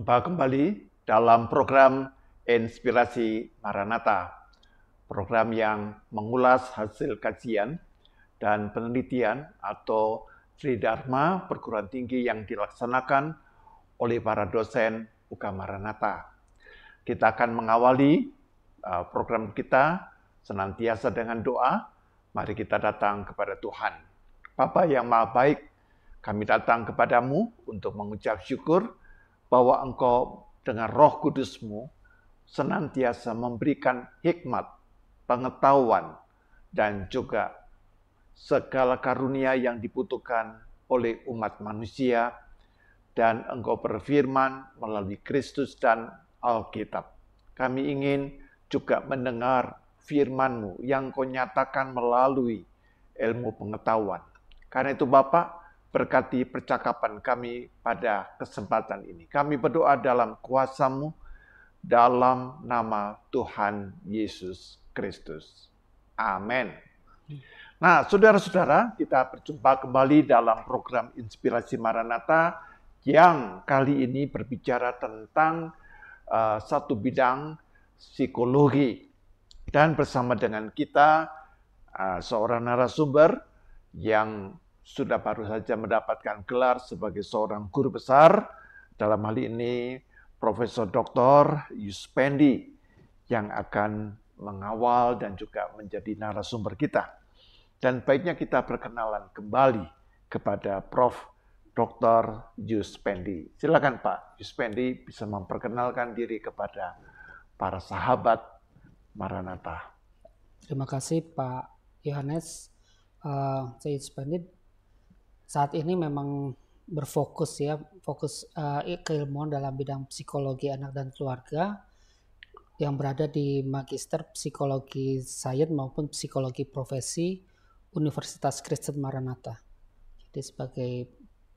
Berjumpa kembali dalam program Inspirasi Maranatha, program yang mengulas hasil kajian dan penelitian atau Tridharma perguruan tinggi yang dilaksanakan oleh para dosen UK Maranatha. Kita akan mengawali program kita senantiasa dengan doa. Mari kita datang kepada Tuhan. Bapa yang Maha Baik, kami datang kepadamu untuk mengucap syukur bahwa Engkau dengan Roh Kudus-Mu senantiasa memberikan hikmat, pengetahuan, dan juga segala karunia yang dibutuhkan oleh umat manusia, dan Engkau berfirman melalui Kristus dan Alkitab. Kami ingin juga mendengar firman-Mu yang Kau nyatakan melalui ilmu pengetahuan. Karena itu Bapak, berkati percakapan kami pada kesempatan ini. Kami berdoa dalam kuasa-Mu, dalam nama Tuhan Yesus Kristus. Amin. Nah, saudara-saudara, kita berjumpa kembali dalam program Inspirasi Maranatha yang kali ini berbicara tentang satu bidang psikologi. Dan bersama dengan kita seorang narasumber yang sudah baru saja mendapatkan gelar sebagai seorang guru besar, dalam hal ini Profesor Dr. Yuspendi, yang akan mengawal dan juga menjadi narasumber kita. Dan baiknya kita perkenalan kembali kepada Prof. Dr. Yuspendi. Silakan Pak Yuspendi bisa memperkenalkan diri kepada para sahabat Maranatha. Terima kasih Pak Yohanes. Saya Yuspendi saat ini memang berfokus fokus keilmuan dalam bidang psikologi anak dan keluarga yang berada di Magister Psikologi Sains maupun Psikologi Profesi Universitas Kristen Maranatha. Jadi sebagai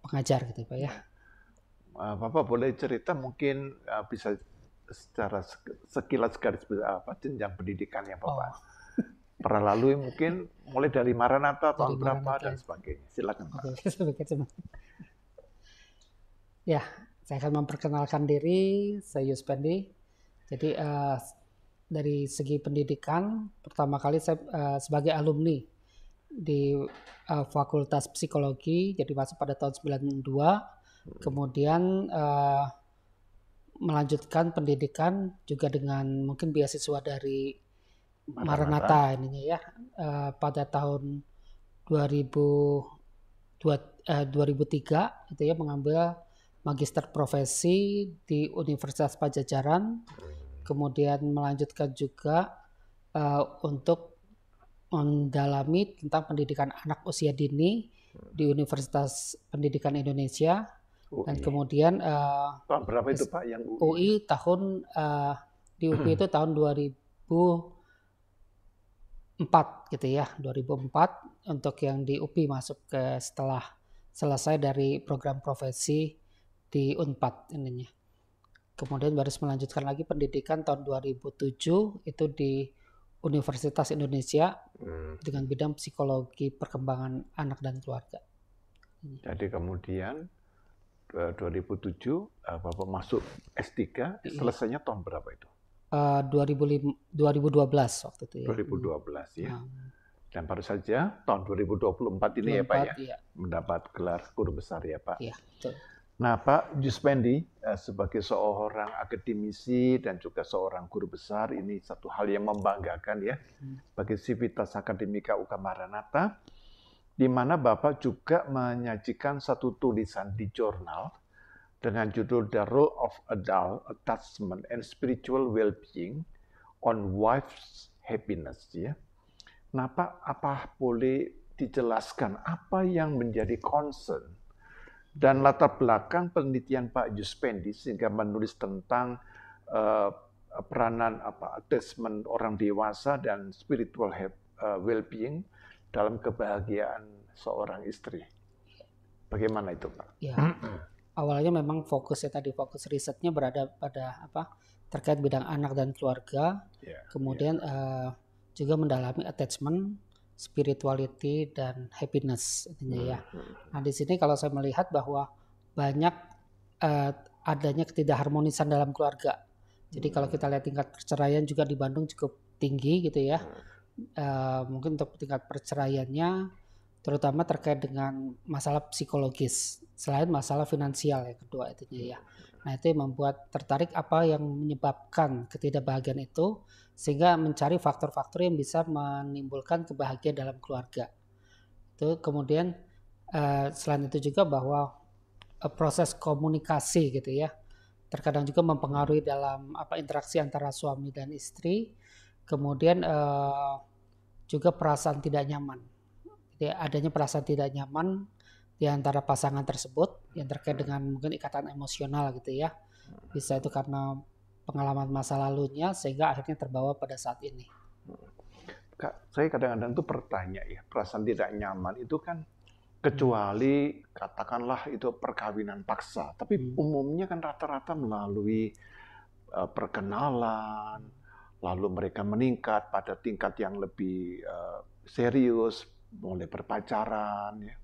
pengajar gitu Pak ya. Bapak boleh cerita mungkin bisa secara sekilas garis apa jenjang pendidikannya Bapak. Pernah lalui mungkin mulai dari Maranatha tahun berapa dan sebagainya. Silakan Pak. Ya, saya akan memperkenalkan diri, saya Yuspendi. Jadi dari segi pendidikan, pertama kali saya sebagai alumni di Fakultas Psikologi, jadi masuk pada tahun 92, kemudian melanjutkan pendidikan juga dengan mungkin beasiswa dari Maranatha ininya ya, pada tahun 2003 itu ya, mengambil Magister Profesi di Universitas Padjadjaran, kemudian melanjutkan juga untuk mendalami tentang pendidikan anak usia dini di Universitas Pendidikan Indonesia. UI. Dan kemudian tahun berapa itu Pak yang UI tahun di UI itu tahun 2004 gitu ya, 2004 untuk yang di UPI masuk ke setelah selesai dari program profesi di Unpad ininya. Kemudian baru melanjutkan lagi pendidikan tahun 2007 itu di Universitas Indonesia dengan bidang psikologi perkembangan anak dan keluarga. Jadi kemudian 2007 Bapak masuk S3, selesainya tahun berapa itu? 2012 waktu itu ya. 2012 ya. Dan baru saja tahun 2024 ini 24, ya Pak ya, mendapat gelar guru besar ya Pak. Iya, betul. Nah Pak Yuspendi sebagai seorang akademisi dan juga seorang guru besar, ini satu hal yang membanggakan ya bagi Civitas Akademika UK Maranatha, di mana Bapak juga menyajikan satu tulisan di jurnal dengan judul The Role of Adult Attachment and Spiritual Well-being on Wife's Happiness ya. Nah Pak, apa boleh dijelaskan apa yang menjadi concern dan latar belakang penelitian Pak Yuspendi sehingga menulis tentang peranan attachment orang dewasa dan spiritual well-being dalam kebahagiaan seorang istri. Bagaimana itu Pak? Ya. Awalnya memang fokus risetnya berada pada terkait bidang anak dan keluarga, kemudian juga mendalami attachment, spirituality dan happiness intinya ya. Nah di sini kalau saya melihat bahwa banyak adanya ketidakharmonisan dalam keluarga. Jadi kalau kita lihat tingkat perceraian juga di Bandung cukup tinggi gitu ya. Mungkin untuk tingkat perceraiannya terutama terkait dengan masalah psikologis selain masalah finansial yang kedua itunya ya. Nah itu yang membuat tertarik apa yang menyebabkan ketidakbahagiaan itu sehingga mencari faktor-faktor yang bisa menimbulkan kebahagiaan dalam keluarga. Itu kemudian selain itu juga bahwa proses komunikasi gitu ya terkadang juga mempengaruhi dalam interaksi antara suami dan istri. Kemudian juga perasaan tidak nyaman. Jadi adanya perasaan tidak nyaman di antara pasangan tersebut yang terkait dengan mungkin ikatan emosional gitu ya. Bisa itu karena pengalaman masa lalunya sehingga akhirnya terbawa pada saat ini. Kak, saya kadang-kadang tuh bertanya ya, perasaan tidak nyaman itu kan kecuali katakanlah itu perkawinan paksa, tapi umumnya kan rata-rata melalui perkenalan, lalu mereka meningkat pada tingkat yang lebih serius, mulai berpacaran, ya.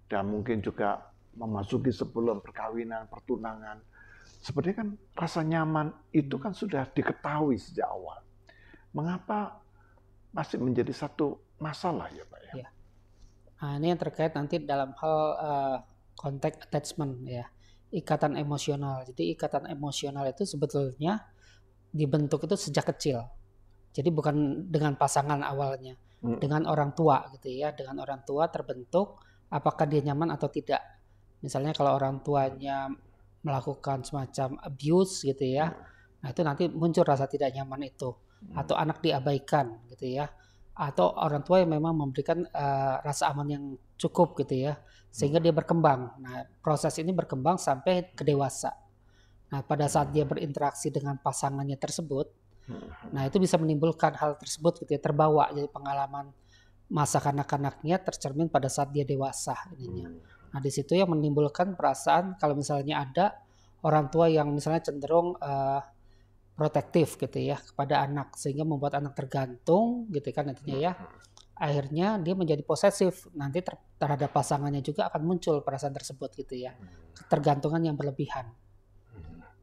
Dan mungkin juga memasuki sebelum perkawinan, pertunangan. Sebenarnya kan rasa nyaman itu kan sudah diketahui sejak awal. Mengapa masih menjadi satu masalah ya Pak ya? Ya. Nah, ini yang terkait nanti dalam hal contact attachment ya, ikatan emosional. Jadi ikatan emosional itu sebetulnya dibentuk itu sejak kecil. Jadi bukan dengan pasangan awalnya, dengan orang tua gitu ya. Dengan orang tua terbentuk apakah dia nyaman atau tidak. Misalnya kalau orang tuanya melakukan semacam abuse gitu ya, nah itu nanti muncul rasa tidak nyaman itu. Atau anak diabaikan gitu ya. Atau orang tua yang memang memberikan rasa aman yang cukup gitu ya. Sehingga dia berkembang. Nah proses ini berkembang sampai ke dewasa. Nah pada saat dia berinteraksi dengan pasangannya tersebut, nah itu bisa menimbulkan hal tersebut gitu ya, terbawa jadi pengalaman masa kanak-kanaknya tercermin pada saat dia dewasa ininya. Nah di situ yang menimbulkan perasaan kalau misalnya ada orang tua yang misalnya cenderung protektif gitu ya kepada anak sehingga membuat anak tergantung gitu kan nantinya ya. Akhirnya dia menjadi posesif nanti terhadap pasangannya juga akan muncul perasaan tersebut gitu ya. Ketergantungan yang berlebihan.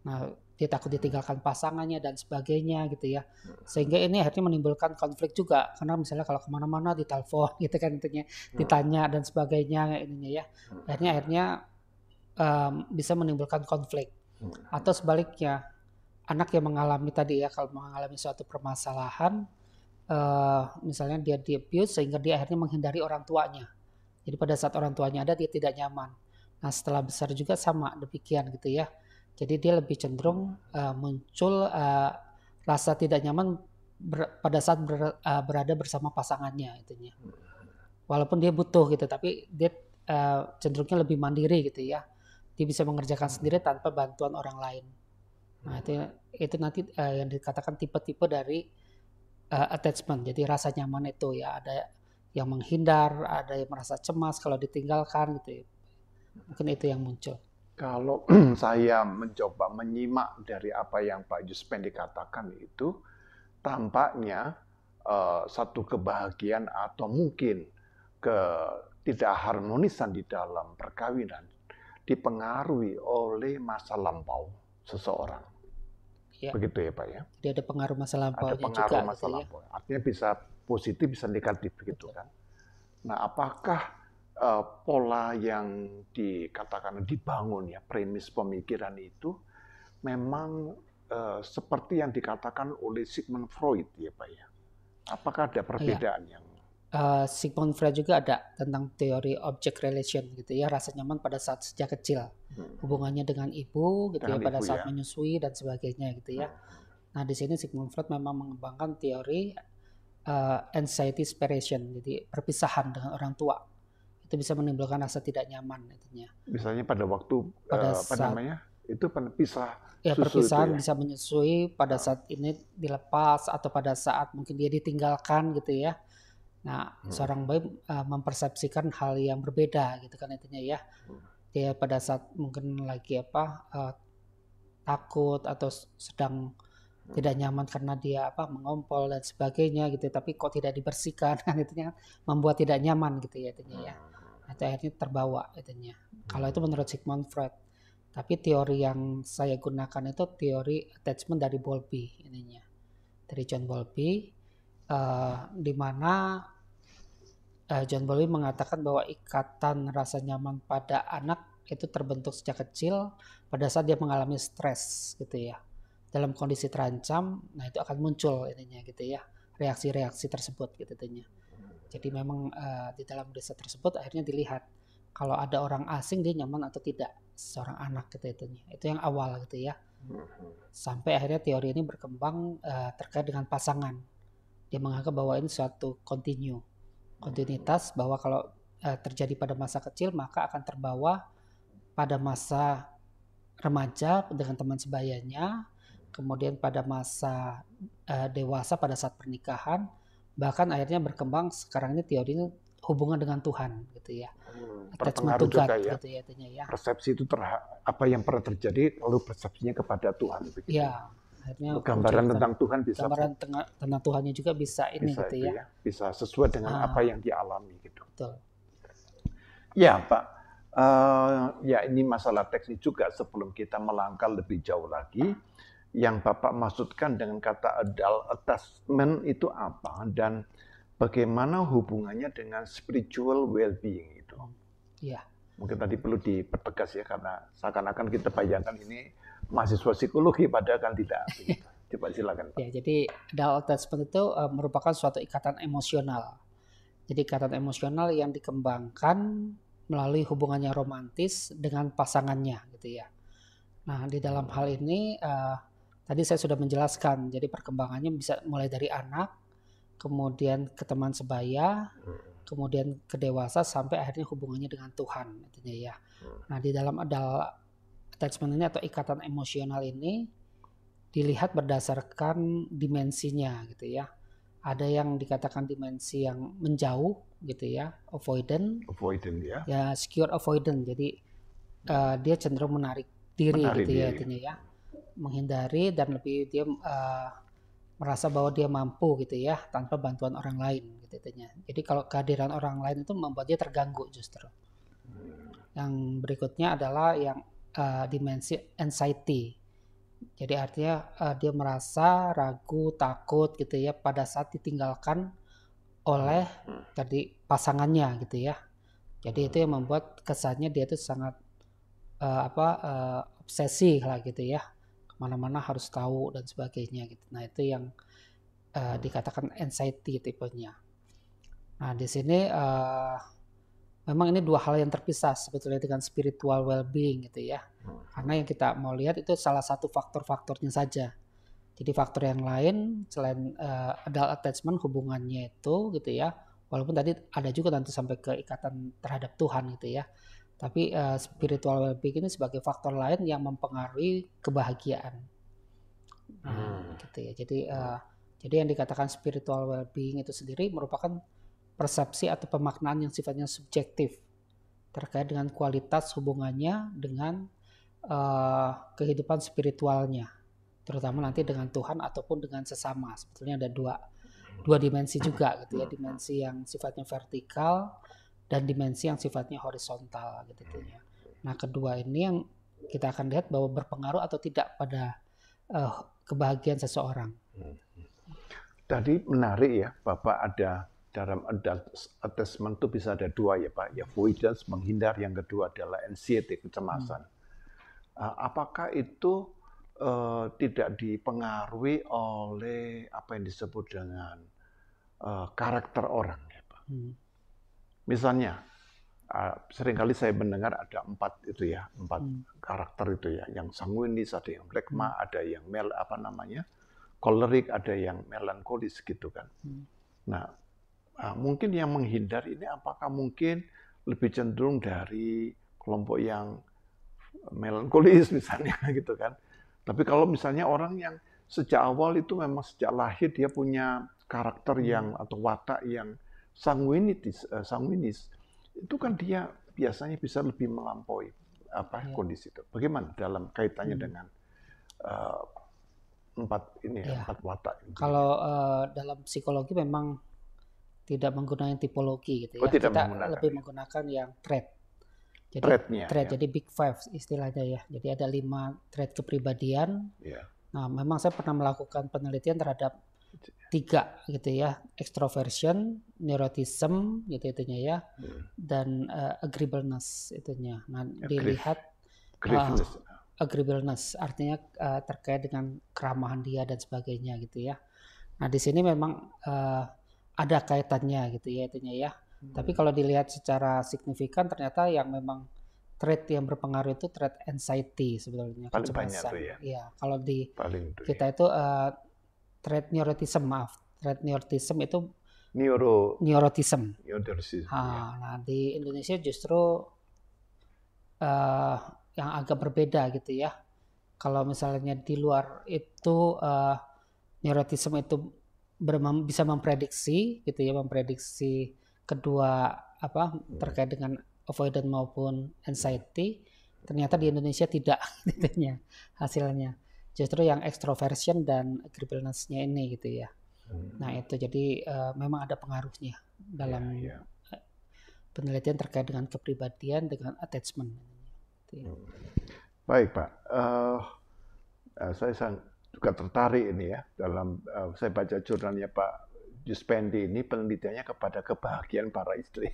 Nah, dia takut ditinggalkan pasangannya dan sebagainya gitu ya. Sehingga ini akhirnya menimbulkan konflik juga. Karena misalnya kalau kemana-mana ditelepon gitu kan intinya, ditanya dan sebagainya ininya ya. Akhirnya bisa menimbulkan konflik. Atau sebaliknya, anak yang mengalami tadi ya, kalau mengalami suatu permasalahan, misalnya dia di-abuse sehingga dia akhirnya menghindari orang tuanya. Jadi pada saat orang tuanya ada dia tidak nyaman. Nah setelah besar juga sama demikian gitu ya. Jadi dia lebih cenderung muncul rasa tidak nyaman pada saat berada bersama pasangannya itunya. Walaupun dia butuh gitu, tapi dia cenderungnya lebih mandiri gitu ya. Dia bisa mengerjakan sendiri tanpa bantuan orang lain. Nah itu nanti yang dikatakan tipe-tipe dari attachment. Jadi rasa nyaman itu ya ada yang menghindar, ada yang merasa cemas kalau ditinggalkan gitu ya. Mungkin itu yang muncul. Kalau saya mencoba menyimak dari apa yang Pak Juspendi katakan itu, tampaknya satu kebahagiaan atau mungkin ketidakharmonisan di dalam perkawinan dipengaruhi oleh masa lampau seseorang. Ya. Begitu ya Pak ya? Jadi ada pengaruh masa lampaunya juga. Ada pengaruh masa lampau. Ya? Artinya bisa positif, bisa negatif begitu kan. Nah apakah pola yang dikatakan dibangun ya premis pemikiran itu memang seperti yang dikatakan oleh Sigmund Freud ya Pak ya. Apakah ada perbedaan yang Sigmund Freud juga ada tentang teori object relation gitu ya, rasa nyaman pada saat sejak kecil. Hubungannya dengan ibu gitu dengan ya pada saat menyusui dan sebagainya gitu ya. Nah, di sini Sigmund Freud memang mengembangkan teori anxiety separation, jadi perpisahan dengan orang tua. Itu bisa menimbulkan rasa tidak nyaman intinya. Misalnya pada waktu itu pisah ya perpisahan itu ya? Bisa menyusui pada saat ini dilepas atau pada saat mungkin dia ditinggalkan gitu ya. Nah, seorang bayi mempersepsikan hal yang berbeda gitu kan intinya ya. Dia pada saat mungkin lagi takut atau sedang tidak nyaman karena dia mengompol dan sebagainya gitu, tapi kok tidak dibersihkan kan intinya membuat tidak nyaman gitu ya intinya ya. Nah, itu akhirnya terbawa intinya. Kalau itu menurut Sigmund Freud. Tapi teori yang saya gunakan itu teori attachment dari Bowlby ininya, dari John Bowlby, di mana John Bowlby mengatakan bahwa ikatan rasa nyaman pada anak itu terbentuk sejak kecil pada saat dia mengalami stres gitu ya. Dalam kondisi terancam, nah itu akan muncul ininya gitu ya, reaksi-reaksi tersebut gitu ya. Jadi memang di dalam riset tersebut akhirnya dilihat kalau ada orang asing dia nyaman atau tidak seorang anak gitu itunya. Itu yang awal gitu ya. Sampai akhirnya teori ini berkembang terkait dengan pasangan. Dia menganggap bahwa ini suatu kontinuitas bahwa kalau terjadi pada masa kecil maka akan terbawa pada masa remaja dengan teman sebayanya, kemudian pada masa dewasa pada saat pernikahan, bahkan akhirnya berkembang sekarang ini teorinya hubungan dengan Tuhan gitu ya. Attachment to God juga ya. gitu ya artinya ya. Persepsi itu apa yang pernah terjadi lalu persepsinya kepada Tuhan begitu. Ya, akhirnya gambaran tentang Tuhan bisa tentang Tuhannya juga bisa ini bisa gitu ya. Bisa sesuai dengan apa yang dialami gitu. Betul. Ya, Pak. Ya ini masalah teknis juga sebelum kita melangkah lebih jauh lagi. Yang Bapak maksudkan dengan kata adult attachment itu apa dan bagaimana hubungannya dengan spiritual well-being itu? Iya. Mungkin tadi perlu dipertegas ya karena seakan-akan kita bayangkan ini mahasiswa psikologi padahal kan tidak. Coba silakan Pak. Ya, jadi adult attachment itu merupakan suatu ikatan emosional. Jadi ikatan emosional yang dikembangkan melalui hubungannya romantis dengan pasangannya gitu ya. Nah, di dalam hal ini tadi saya sudah menjelaskan. Jadi perkembangannya bisa mulai dari anak, kemudian ke teman sebaya, kemudian ke dewasa sampai akhirnya hubungannya dengan Tuhan artinya ya. Nah, di dalam adult attachment ini atau ikatan emosional ini dilihat berdasarkan dimensinya gitu ya. Ada yang dikatakan dimensi yang menjauh gitu ya, avoidant ya. Ya, secure avoidant. Jadi dia cenderung menarik diri gitu ya artinya ya. Menghindari dan lebih dia merasa bahwa dia mampu gitu ya tanpa bantuan orang lain gitu artinya. Jadi kalau kehadiran orang lain itu membuat dia terganggu justru. Yang berikutnya adalah yang dimensi anxiety. Jadi artinya dia merasa ragu, takut gitu ya pada saat ditinggalkan oleh tadi pasangannya gitu ya. Jadi itu yang membuat kesannya dia itu sangat obsesi lah gitu ya. Kemana-mana harus tahu dan sebagainya gitu. Nah itu yang dikatakan anxiety tipenya. Nah di sini memang ini dua hal yang terpisah sebetulnya dengan spiritual well-being gitu ya. Karena yang kita mau lihat itu salah satu faktor-faktornya saja. Jadi faktor yang lain selain adult attachment hubungannya itu gitu ya. Walaupun tadi ada juga nanti sampai ke ikatan terhadap Tuhan gitu ya. Tapi spiritual well-being ini sebagai faktor lain yang mempengaruhi kebahagiaan. Gitu ya. Jadi yang dikatakan spiritual well-being itu sendiri merupakan persepsi atau pemaknaan yang sifatnya subjektif terkait dengan kualitas hubungannya dengan kehidupan spiritualnya, terutama nanti dengan Tuhan ataupun dengan sesama. Sebetulnya ada dua dimensi juga gitu ya, dimensi yang sifatnya vertikal dan dimensi yang sifatnya horizontal gitu ya. Nah kedua ini yang kita akan lihat bahwa berpengaruh atau tidak pada kebahagiaan seseorang. Tadi menarik ya, Bapak ada dalam adult attachment itu bisa ada dua ya Pak, ya avoidance menghindar, yang kedua adalah anxiety kecemasan. Apakah itu tidak dipengaruhi oleh apa yang disebut dengan karakter orang ya Pak? Misalnya seringkali saya mendengar ada empat karakter itu ya, yang sanguinis, ada yang phlegma, ada yang kolerik, ada yang melankolis gitu kan. Nah, mungkin yang menghindar ini apakah mungkin lebih cenderung dari kelompok yang melankolis misalnya gitu kan. Tapi kalau misalnya orang yang sejak awal itu memang sejak lahir dia punya karakter yang atau watak yang sanguinis, itu kan dia biasanya bisa lebih melampaui kondisi itu. Bagaimana dalam kaitannya dengan empat watak? Kalau dalam psikologi memang tidak menggunakan tipologi gitu ya. Kita lebih menggunakan yang trait. Jadi Trait-nya, trait, ya. jadi Big Five istilahnya ya. Jadi ada 5 trait kepribadian. Ya. Nah, memang saya pernah melakukan penelitian terhadap 3 gitu ya, extroversion, neuroticism gitu itunya ya, dan agreeableness itunya. Nah, dilihat Agreeableness. agreeableness artinya terkait dengan keramahan dia dan sebagainya gitu ya. Nah, di sini memang ada kaitannya gitu ya itunya ya. Tapi kalau dilihat secara signifikan ternyata yang memang trait yang berpengaruh itu trait anxiety sebetulnya, Paling banyak kecemasan. tuh ya. Ya, kalau di Paling tuh, kita itu trait neuroticism, trait neuroticism itu neuroticism. Neuroticism, ya. Nah, di Indonesia justru yang agak berbeda gitu ya. Kalau misalnya di luar itu neuroticism itu bisa memprediksi gitu ya, memprediksi kedua terkait dengan avoidant maupun anxiety. Ternyata di Indonesia tidak gitu hasilnya. Justru yang extroversion dan agreeableness-nya ini gitu ya. Nah, itu jadi memang ada pengaruhnya dalam penelitian terkait dengan kepribadian dengan attachment. Baik, Pak. Saya juga tertarik ini ya dalam saya baca jurnalnya Pak Juspendi ini, penelitiannya kepada kebahagiaan para istri.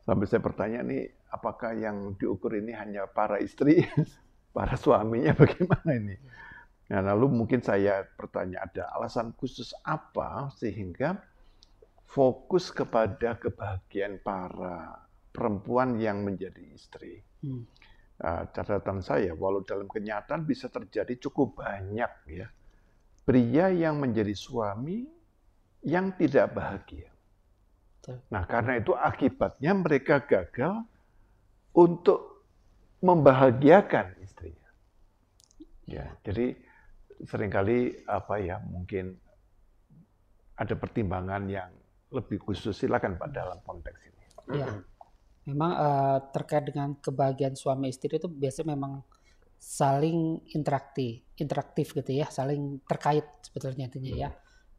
Sampai saya bertanya nih, apakah yang diukur ini hanya para istri, para suaminya bagaimana ini? Nah, lalu mungkin saya bertanya, ada alasan khusus apa sehingga fokus kepada kebahagiaan para perempuan yang menjadi istri? Catatan saya, walau dalam kenyataan bisa terjadi cukup banyak ya pria yang menjadi suami yang tidak bahagia. Nah, karena itu akibatnya mereka gagal untuk membahagiakan istrinya. Ya, jadi seringkali mungkin ada pertimbangan yang lebih khusus, silakan Pak dalam konteks ini. Ya, memang terkait dengan kebahagiaan suami istri itu biasanya memang saling interaktif gitu ya, saling terkait sebetulnya intinya ya.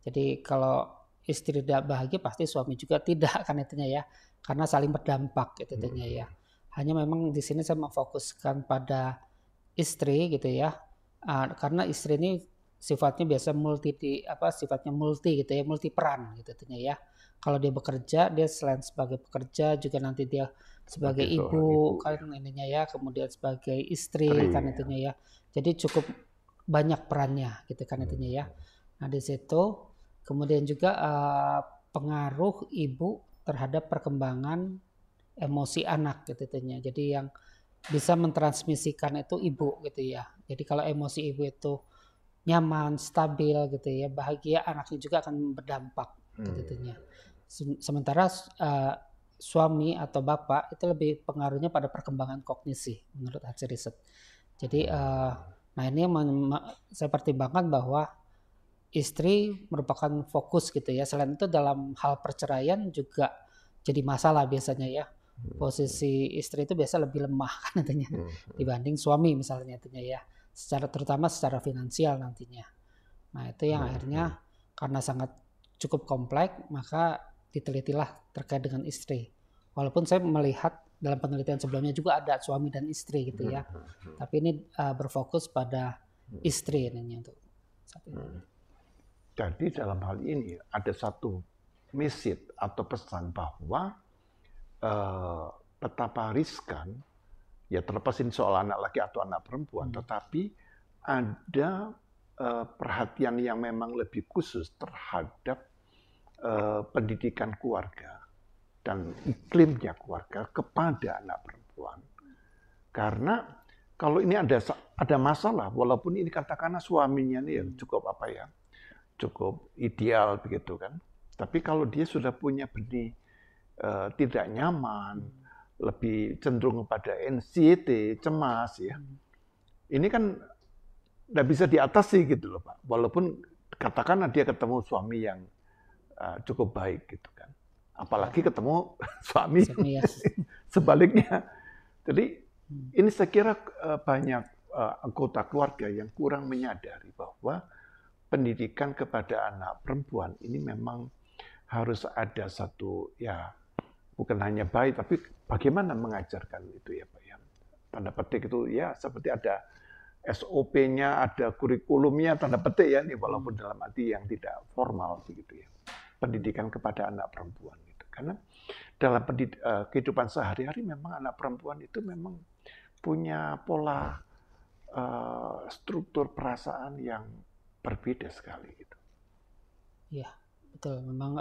Jadi kalau istri tidak bahagia pasti suami juga tidak kan intinya ya, karena saling berdampak gitu intinya ya. Hanya memang di sini saya memfokuskan pada istri gitu ya, karena istri ini sifatnya biasa sifatnya multi gitu ya, multi peran gitu intinya ya. Kalau dia bekerja, dia selain sebagai pekerja juga nanti dia sebagai ibu kan ininya ya, kemudian sebagai istri kan intinya ya. Jadi cukup banyak perannya gitu kan intinya ya. Nah, di situ kemudian juga pengaruh ibu terhadap perkembangan emosi anak gitu intinya. Jadi yang bisa mentransmisikan itu ibu gitu ya. Jadi kalau emosi ibu itu nyaman, stabil gitu ya, bahagia, anaknya juga akan berdampak gitu intinya. Sementara suami atau bapak itu lebih pengaruhnya pada perkembangan kognisi menurut hasil riset. Jadi nah ini yang saya pertimbangkan bahwa istri merupakan fokus gitu ya. Selain itu dalam hal perceraian juga jadi masalah biasanya ya. Posisi istri itu biasa lebih lemah kan nantinya dibanding suami misalnya nantinya ya. Terutama secara finansial nantinya. Nah, itu yang akhirnya karena sangat cukup kompleks maka ditelitilah terkait dengan istri. Walaupun saya melihat dalam penelitian sebelumnya juga ada suami dan istri gitu ya. Tapi ini berfokus pada istri ini untuk saat ini. Jadi dalam hal ini ada satu message atau pesan bahwa betapa riskan, ya terlepas ini soal anak laki atau anak perempuan, tetapi ada perhatian yang memang lebih khusus terhadap pendidikan keluarga dan iklimnya keluarga kepada anak perempuan. Karena kalau ini ada masalah, walaupun ini katakanlah suaminya ini yang cukup ideal begitu kan. Tapi kalau dia sudah punya benih tidak nyaman, lebih cenderung pada anxiety, cemas ya. Ini kan tidak bisa diatasi gitu loh Pak. Walaupun katakanlah dia ketemu suami yang cukup baik gitu kan. Apalagi ketemu suami ya. sebaliknya. Jadi ini saya kira banyak anggota keluarga yang kurang menyadari bahwa pendidikan kepada anak perempuan ini memang harus ada satu bukan hanya baik, tapi bagaimana mengajarkan itu ya Pak ya. Tanda petik itu ya seperti ada SOP-nya, ada kurikulumnya, tanda petik ya, nih, walaupun dalam arti yang tidak formal begitu ya. Pendidikan kepada anak perempuan gitu. Karena dalam kehidupan sehari-hari memang anak perempuan itu memang punya pola struktur perasaan yang berbeda sekali gitu. Iya, betul. Memang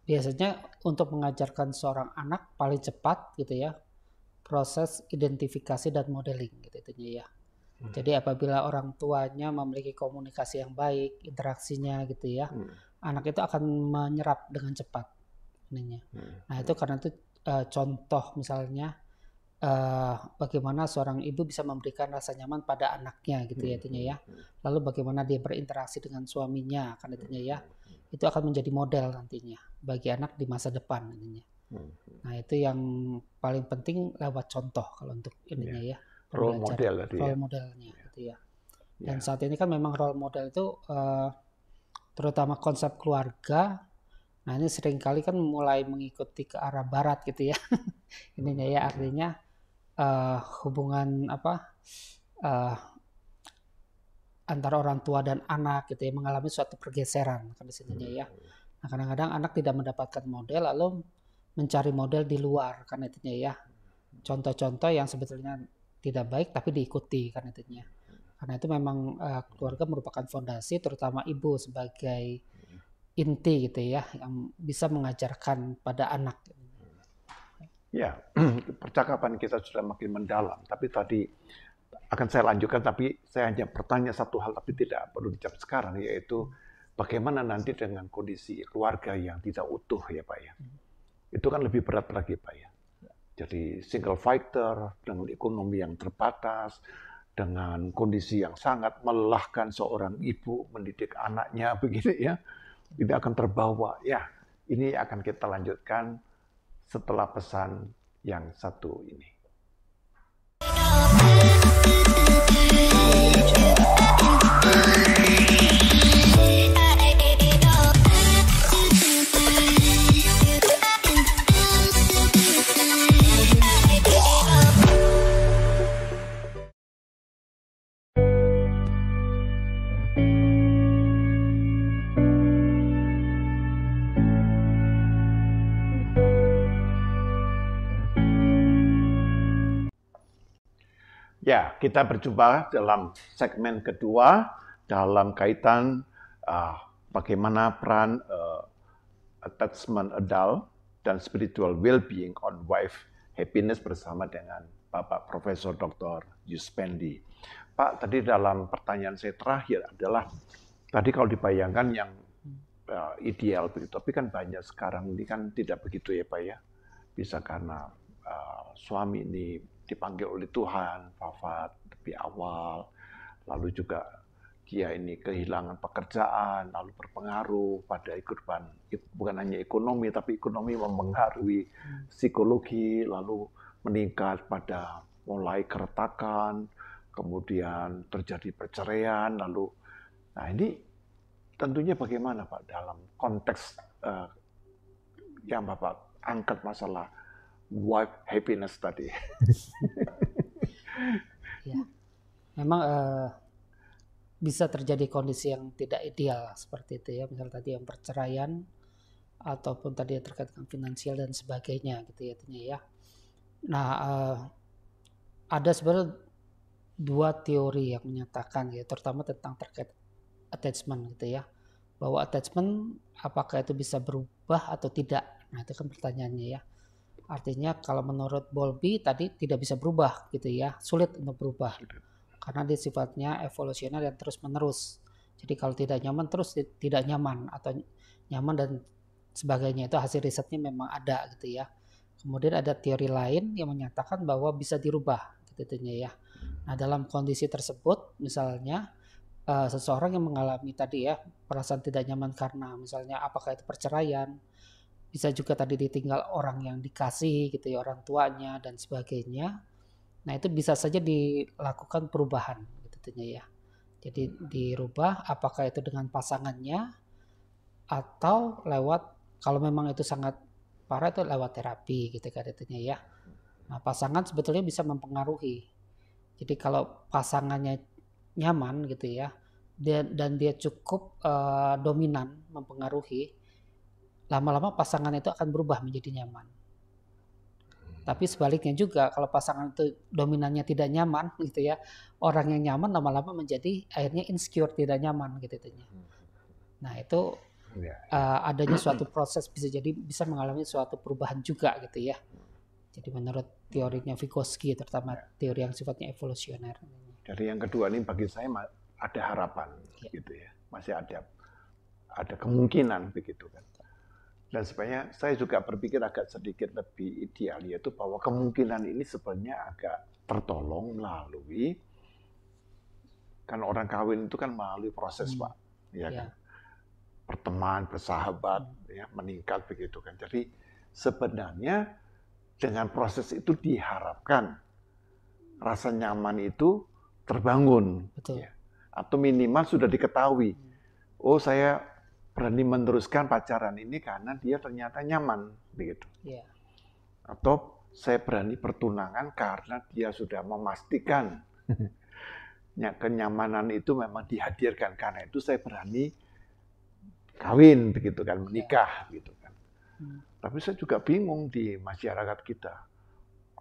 biasanya untuk mengajarkan seorang anak paling cepat gitu ya, proses identifikasi dan modeling gitu ya. Jadi apabila orang tuanya memiliki komunikasi yang baik, interaksinya gitu ya, anak itu akan menyerap dengan cepat ininya. Nah itu karena itu contoh misalnya bagaimana seorang ibu bisa memberikan rasa nyaman pada anaknya gitu ya ya. Lalu bagaimana dia berinteraksi dengan suaminya kan ya. Itu akan menjadi model nantinya bagi anak di masa depan ininya. Nah itu yang paling penting lewat contoh kalau untuk ininya ya. Role model tadi role modelnya gitu ya. Dan saat ini kan memang role model itu terutama konsep keluarga. Nah ini seringkali kan mulai mengikuti ke arah barat gitu ya. Ininya ya artinya hubungan antara orang tua dan anak gitu ya mengalami suatu pergeseran kan di sininya ya. Nah kadang-kadang anak tidak mendapatkan model lalu mencari model di luar kan itunya ya. Contoh-contoh yang sebetulnya tidak baik tapi diikuti kan itunya. Karena itu memang keluarga merupakan fondasi terutama ibu sebagai inti gitu ya yang bisa mengajarkan pada anak. Ya, percakapan kita sudah makin mendalam, tapi tadi akan saya lanjutkan, tapi saya hanya bertanya satu hal, tapi tidak perlu dijawab sekarang, yaitu bagaimana nanti dengan kondisi keluarga yang tidak utuh ya Pak ya. Itu kan lebih berat lagi Pak ya. Jadi single fighter, dengan ekonomi yang terbatas, dengan kondisi yang sangat melelahkan seorang ibu mendidik anaknya begini ya, tidak akan terbawa. Ya, ini akan kita lanjutkan setelah pesan yang satu ini. Ya, kita berjumpa dalam segmen kedua dalam kaitan bagaimana peran attachment adult dan spiritual well-being on wife happiness bersama dengan Bapak Profesor Dr. Yuspendi. Pak, tadi dalam pertanyaan saya terakhir adalah tadi kalau dibayangkan yang ideal begitu, tapi kan banyak sekarang ini kan tidak begitu ya Pak ya. Bisa karena suami ini dipanggil oleh Tuhan, wafat lebih awal, lalu juga dia ini kehilangan pekerjaan, lalu berpengaruh pada kehidupan, bukan hanya ekonomi, tapi ekonomi mempengaruhi psikologi, lalu meningkat pada mulai keretakan, kemudian terjadi perceraian, lalu, nah ini tentunya bagaimana Pak dalam konteks yang Bapak angkat masalah wife happiness tadi. Ya, memang bisa terjadi kondisi yang tidak ideal seperti itu ya, misal tadi yang perceraian ataupun tadi yang terkait dengan finansial dan sebagainya gitu ya. Nah, ada sebenarnya dua teori yang menyatakan ya, terutama tentang terkait attachment gitu ya, bahwa attachment apakah itu bisa berubah atau tidak. Nah itu kan pertanyaannya ya. Artinya kalau menurut Bowlby tadi tidak bisa berubah gitu ya, sulit untuk berubah karena dia sifatnya evolusioner dan terus menerus. Jadi kalau tidak nyaman terus tidak nyaman atau nyaman dan sebagainya, itu hasil risetnya memang ada gitu ya. Kemudian ada teori lain yang menyatakan bahwa bisa dirubah gitu ya. Nah dalam kondisi tersebut misalnya seseorang yang mengalami tadi ya perasaan tidak nyaman karena misalnya apakah itu perceraian, bisa juga tadi ditinggal orang yang dikasih gitu ya, orang tuanya dan sebagainya. Nah itu bisa saja dilakukan perubahan gitu ya. Jadi dirubah apakah itu dengan pasangannya atau lewat kalau memang itu sangat para itu lewat terapi gitu kan intinya ya. Nah, pasangan sebetulnya bisa mempengaruhi. Jadi kalau pasangannya nyaman gitu ya, dan dia cukup dominan mempengaruhi, lama-lama pasangan itu akan berubah menjadi nyaman. Tapi sebaliknya juga kalau pasangan itu dominannya tidak nyaman gitu ya, orang yang nyaman lama-lama menjadi akhirnya insecure, tidak nyaman gitu intinya. Nah itu adanya suatu proses bisa mengalami suatu perubahan juga gitu ya. Jadi menurut teorinya Vygotsky, terutama teori yang sifatnya evolusioner. Dari yang kedua ini bagi saya ada harapan, gitu ya, masih ada kemungkinan begitu kan. Dan sebenarnya saya juga berpikir agak sedikit lebih ideal, yaitu bahwa kemungkinan ini sebenarnya agak tertolong melalui, kan orang kawin itu kan melalui proses Pak, ya kan, berteman, bersahabat, ya meningkat begitu kan. Jadi sebenarnya dengan proses itu diharapkan rasa nyaman itu terbangun. Betul. Ya. Atau minimal sudah diketahui. Oh, saya berani meneruskan pacaran ini karena dia ternyata nyaman, begitu. Yeah. Atau saya berani pertunangan karena dia sudah memastikan kenyamanan itu memang dihadirkan. Karena itu saya berani kawin, begitu kan, menikah, gitu kan. Tapi saya juga bingung di masyarakat kita.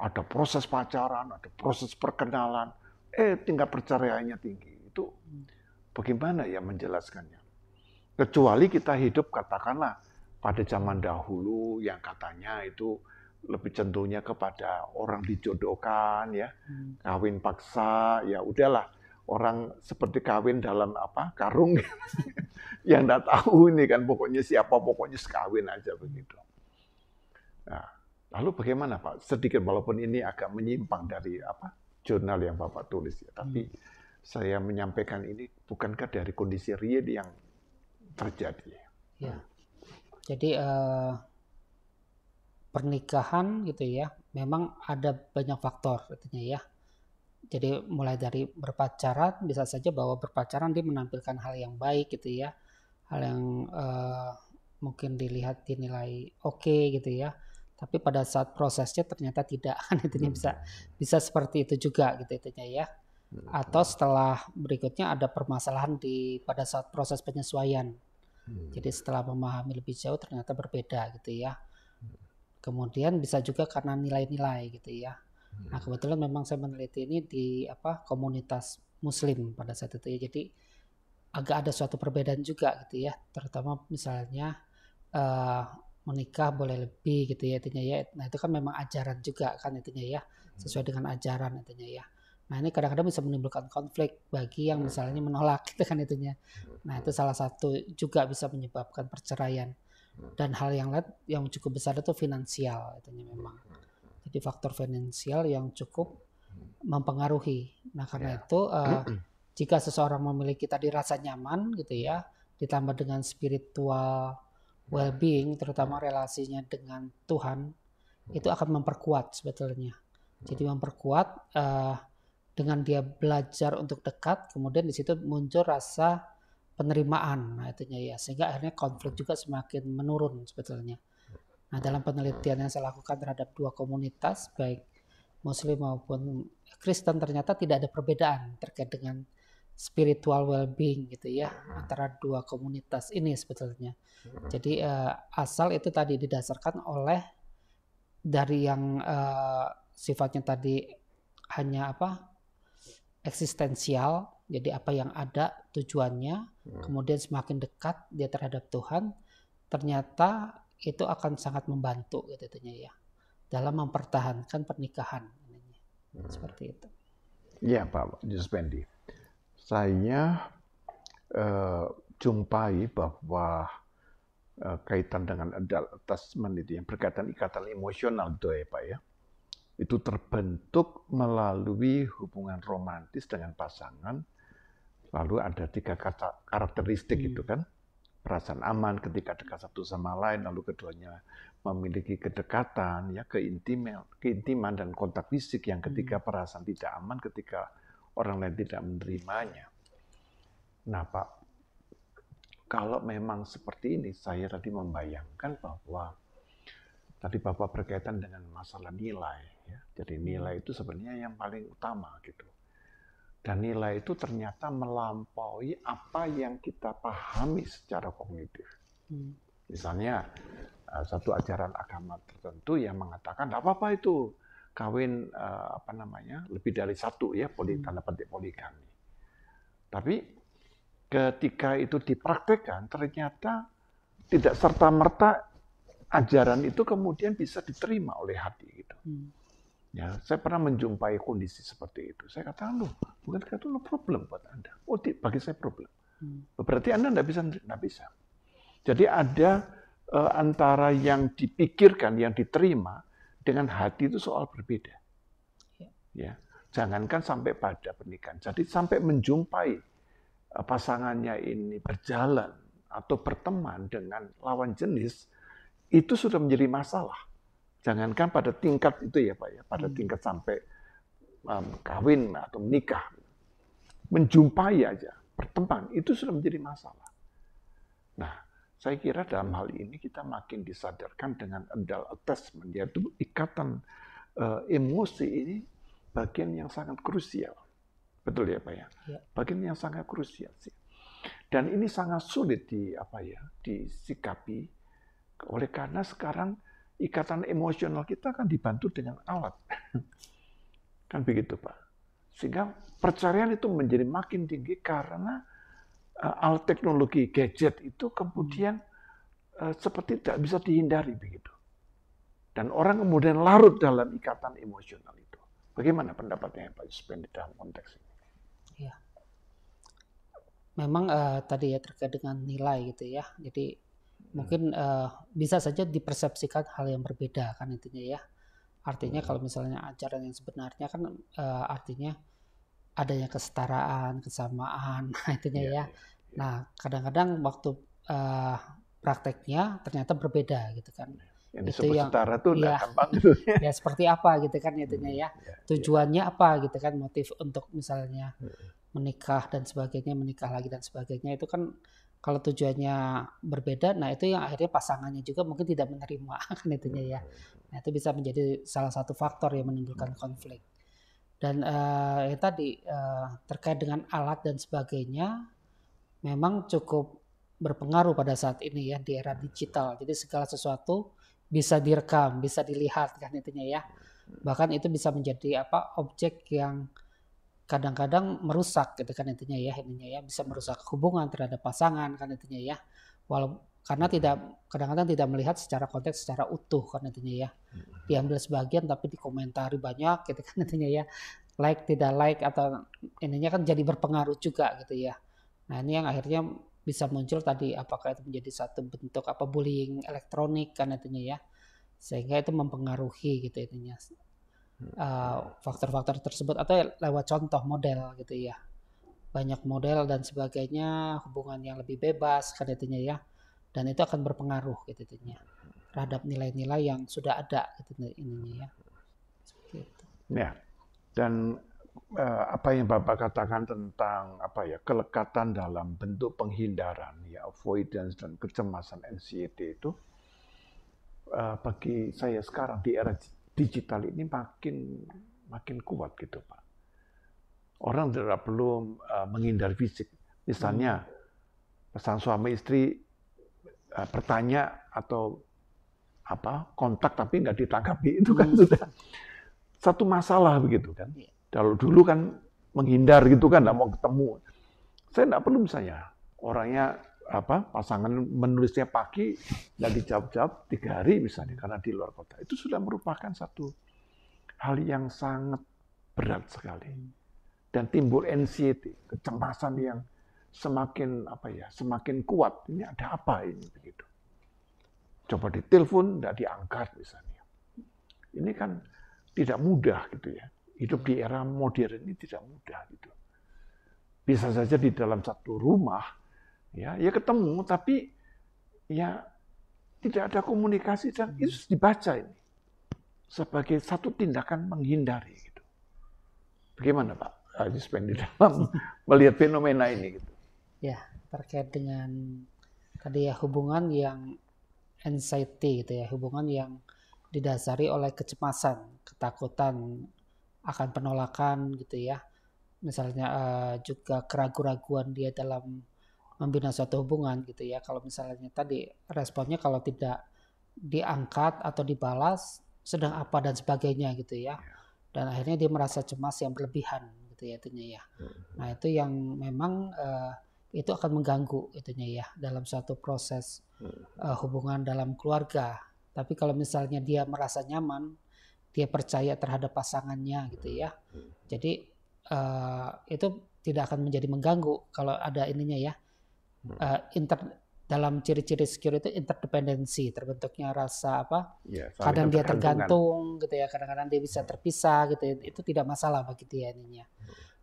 Ada proses pacaran, ada proses perkenalan, tingkat perceraiannya tinggi. Itu bagaimana ya menjelaskannya? Kecuali kita hidup katakanlah pada zaman dahulu yang katanya itu lebih cenderungnya kepada orang dijodohkan ya, kawin paksa, ya udahlah orang seperti kawin dalam karung yang enggak tahu ini kan pokoknya siapa pokoknya sekawin aja begitu. Nah, lalu bagaimana Pak? Sedikit walaupun ini agak menyimpang dari jurnal yang Bapak tulis ya, tapi saya menyampaikan ini bukankah dari kondisi real yang terjadi. Ya. Jadi pernikahan gitu ya, memang ada banyak faktor artinya ya. Jadi mulai dari berpacaran, bisa saja bahwa berpacaran dia menampilkan hal yang baik gitu ya, hal yang mungkin dinilai oke gitu ya. Tapi pada saat prosesnya ternyata tidak, kan intinya bisa seperti itu juga gitu intinya ya. Atau setelah berikutnya ada permasalahan pada saat proses penyesuaian. Jadi setelah memahami lebih jauh ternyata berbeda gitu ya. Kemudian bisa juga karena nilai-nilai gitu ya. Nah kebetulan memang saya meneliti ini di komunitas Muslim pada saat itu ya. Jadi agak ada suatu perbedaan juga gitu ya. Terutama misalnya menikah boleh lebih gitu ya intinya ya. Nah itu kan memang ajaran juga kan intinya ya. Sesuai dengan ajaran intinya ya. Nah ini kadang-kadang bisa menimbulkan konflik bagi yang misalnya menolak gitu kan intinya. Nah itu salah satu juga bisa menyebabkan perceraian. Dan hal yang lain yang cukup besar itu finansial intinya memang. Jadi faktor finansial yang cukup mempengaruhi. Nah karena itu jika seseorang memiliki tadi rasa nyaman gitu ya, ditambah dengan spiritual well-being, terutama relasinya dengan Tuhan, itu akan memperkuat sebetulnya. Jadi memperkuat dengan dia belajar untuk dekat, kemudian di situ muncul rasa penerimaan, nah itunya ya, sehingga akhirnya konflik juga semakin menurun sebetulnya. Nah dalam penelitian yang saya lakukan terhadap dua komunitas, baik Muslim maupun Kristen, ternyata tidak ada perbedaan terkait dengan spiritual well-being gitu ya antara dua komunitas ini sebetulnya. Jadi asal itu tadi didasarkan oleh dari yang sifatnya tadi hanya eksistensial, jadi apa yang ada tujuannya, kemudian semakin dekat dia terhadap Tuhan, ternyata itu akan sangat membantu gitu ya dalam mempertahankan pernikahan. Seperti itu. Iya Pak Juspendi. Saya jumpai bahwa kaitan dengan adult attachment itu yang berkaitan ikatan emosional itu ya Pak ya. Itu terbentuk melalui hubungan romantis dengan pasangan. Lalu ada 3 karakteristik itu kan. Perasaan aman ketika dekat satu sama lain, lalu keduanya memiliki kedekatan, ya keintiman dan kontak fisik. Yang ketiga perasaan tidak aman ketika orang lain tidak menerimanya. Nah Pak, kalau memang seperti ini, saya tadi membayangkan bahwa tadi Bapak berkaitan dengan masalah nilai. Ya. Jadi nilai itu sebenarnya yang paling utama gitu. Dan nilai itu ternyata melampaui apa yang kita pahami secara kognitif. Misalnya satu ajaran agama tertentu yang mengatakan tidak apa-apa itu kawin lebih dari satu ya, tanda petik poligami. Tapi ketika itu dipraktekkan ternyata tidak serta-merta ajaran itu kemudian bisa diterima oleh hati gitu. Ya, saya pernah menjumpai kondisi seperti itu. Saya katakan, loh, bukankah itu problem buat Anda? Oh, bagi saya problem. Berarti Anda nggak bisa. Jadi ada antara yang dipikirkan, yang diterima dengan hati itu soal berbeda. Ya, jangankan sampai pada pernikahan. Jadi sampai menjumpai pasangannya ini berjalan atau berteman dengan lawan jenis itu sudah menjadi masalah. Jangankan pada tingkat itu ya Pak ya, pada tingkat sampai kawin atau menikah. Menjumpai aja, berteman, itu sudah menjadi masalah. Nah, saya kira dalam hal ini kita makin disadarkan dengan adult attachment, yaitu ikatan emosi ini bagian yang sangat krusial. Betul ya Pak ya? Bagian yang sangat krusial sih. Dan ini sangat sulit disikapi oleh karena sekarang ikatan emosional kita kan dibantu dengan alat. Kan begitu Pak. Sehingga perceraian itu menjadi makin tinggi karena alat teknologi gadget itu kemudian seperti tidak bisa dihindari begitu. Dan orang kemudian larut dalam ikatan emosional itu. Bagaimana pendapatnya Pak Yuspendi dalam konteks ini? Ya. Memang tadi ya terkait dengan nilai gitu ya. Jadi mungkin bisa saja dipersepsikan hal yang berbeda kan intinya ya. Artinya kalau misalnya ajaran yang sebenarnya kan artinya adanya kesetaraan, kesamaan, intinya ya. Nah kadang-kadang waktu prakteknya ternyata berbeda gitu kan. Yang disebut setara tuh ya, gampang gitu. Ya seperti apa gitu kan intinya ya. Tujuannya apa gitu kan, motif untuk misalnya menikah dan sebagainya, menikah lagi dan sebagainya itu kan kalau tujuannya berbeda, nah itu yang akhirnya pasangannya juga mungkin tidak menerima kan itunya ya. Nah itu bisa menjadi salah satu faktor yang menimbulkan konflik. Dan yang tadi terkait dengan alat dan sebagainya, memang cukup berpengaruh pada saat ini ya di era digital. Jadi segala sesuatu bisa direkam, bisa dilihat kan intinya ya. Bahkan itu bisa menjadi objek yang kadang-kadang merusak gitu kan intinya ya, bisa merusak hubungan terhadap pasangan kan intinya ya. Karena kadang-kadang tidak melihat secara konteks secara utuh kan intinya ya. Diambil sebagian tapi dikomentari banyak gitu kan intinya ya. Like tidak like atau ininya kan jadi berpengaruh juga gitu ya. Nah, ini yang akhirnya bisa muncul tadi apakah itu menjadi satu bentuk bullying elektronik kan intinya ya. Sehingga itu mempengaruhi gitu intinya. Faktor-faktor tersebut atau lewat contoh model gitu ya, banyak model dan sebagainya, hubungan yang lebih bebas kan intinya ya, dan itu akan berpengaruh gitu intinya terhadap nilai-nilai yang sudah ada gitu ininya ya. Seperti itu. Ya, dan apa yang Bapak katakan tentang kelekatan dalam bentuk penghindaran ya, avoidance dan kecemasan anxiety itu bagi saya sekarang di era digital ini makin kuat gitu Pak. Orang tidak perlu menghindar fisik. Misalnya pasangan suami istri bertanya atau kontak tapi nggak ditanggapi, itu kan sudah satu masalah begitu kan. Kalau dulu kan menghindar gitu kan, nggak mau ketemu. Saya nggak perlu misalnya orangnya pasangan menulisnya pagi, nggak dijawab-jawab 3 hari misalnya karena di luar kota. Itu sudah merupakan satu hal yang sangat berat sekali. Dan timbul anxiety, kecemasan yang semakin semakin kuat. Ini ada apa ini begitu. Coba ditelepon nggak diangkat misalnya. Ini kan tidak mudah gitu ya. Hidup di era modern ini tidak mudah gitu. Bisa saja di dalam satu rumah ya ketemu tapi ya tidak ada komunikasi dan itu dibaca ini sebagai satu tindakan menghindari gitu. Bagaimana Pak Yuspendi dalam melihat fenomena ini gitu? Ya, terkait dengan tadi ya hubungan yang anxiety gitu ya, hubungan yang didasari oleh kecemasan, ketakutan akan penolakan gitu ya. Misalnya juga keraguan-raguan dia dalam membina suatu hubungan gitu ya. Kalau misalnya tadi responnya kalau tidak diangkat atau dibalas sedang apa dan sebagainya gitu ya. Dan akhirnya dia merasa cemas yang berlebihan gitu ya itunya ya. Nah itu yang memang itu akan mengganggu itunya ya dalam suatu proses hubungan dalam keluarga. Tapi kalau misalnya dia merasa nyaman, dia percaya terhadap pasangannya gitu ya. Jadi itu tidak akan menjadi mengganggu kalau ada ininya ya. Dalam ciri-ciri secure itu interdependensi, terbentuknya rasa apa? Ya, saling Kadang dia ketergantungan. tergantung gitu ya, kadang-kadang dia bisa terpisah gitu ya. Itu tidak masalah bagi dia ininya.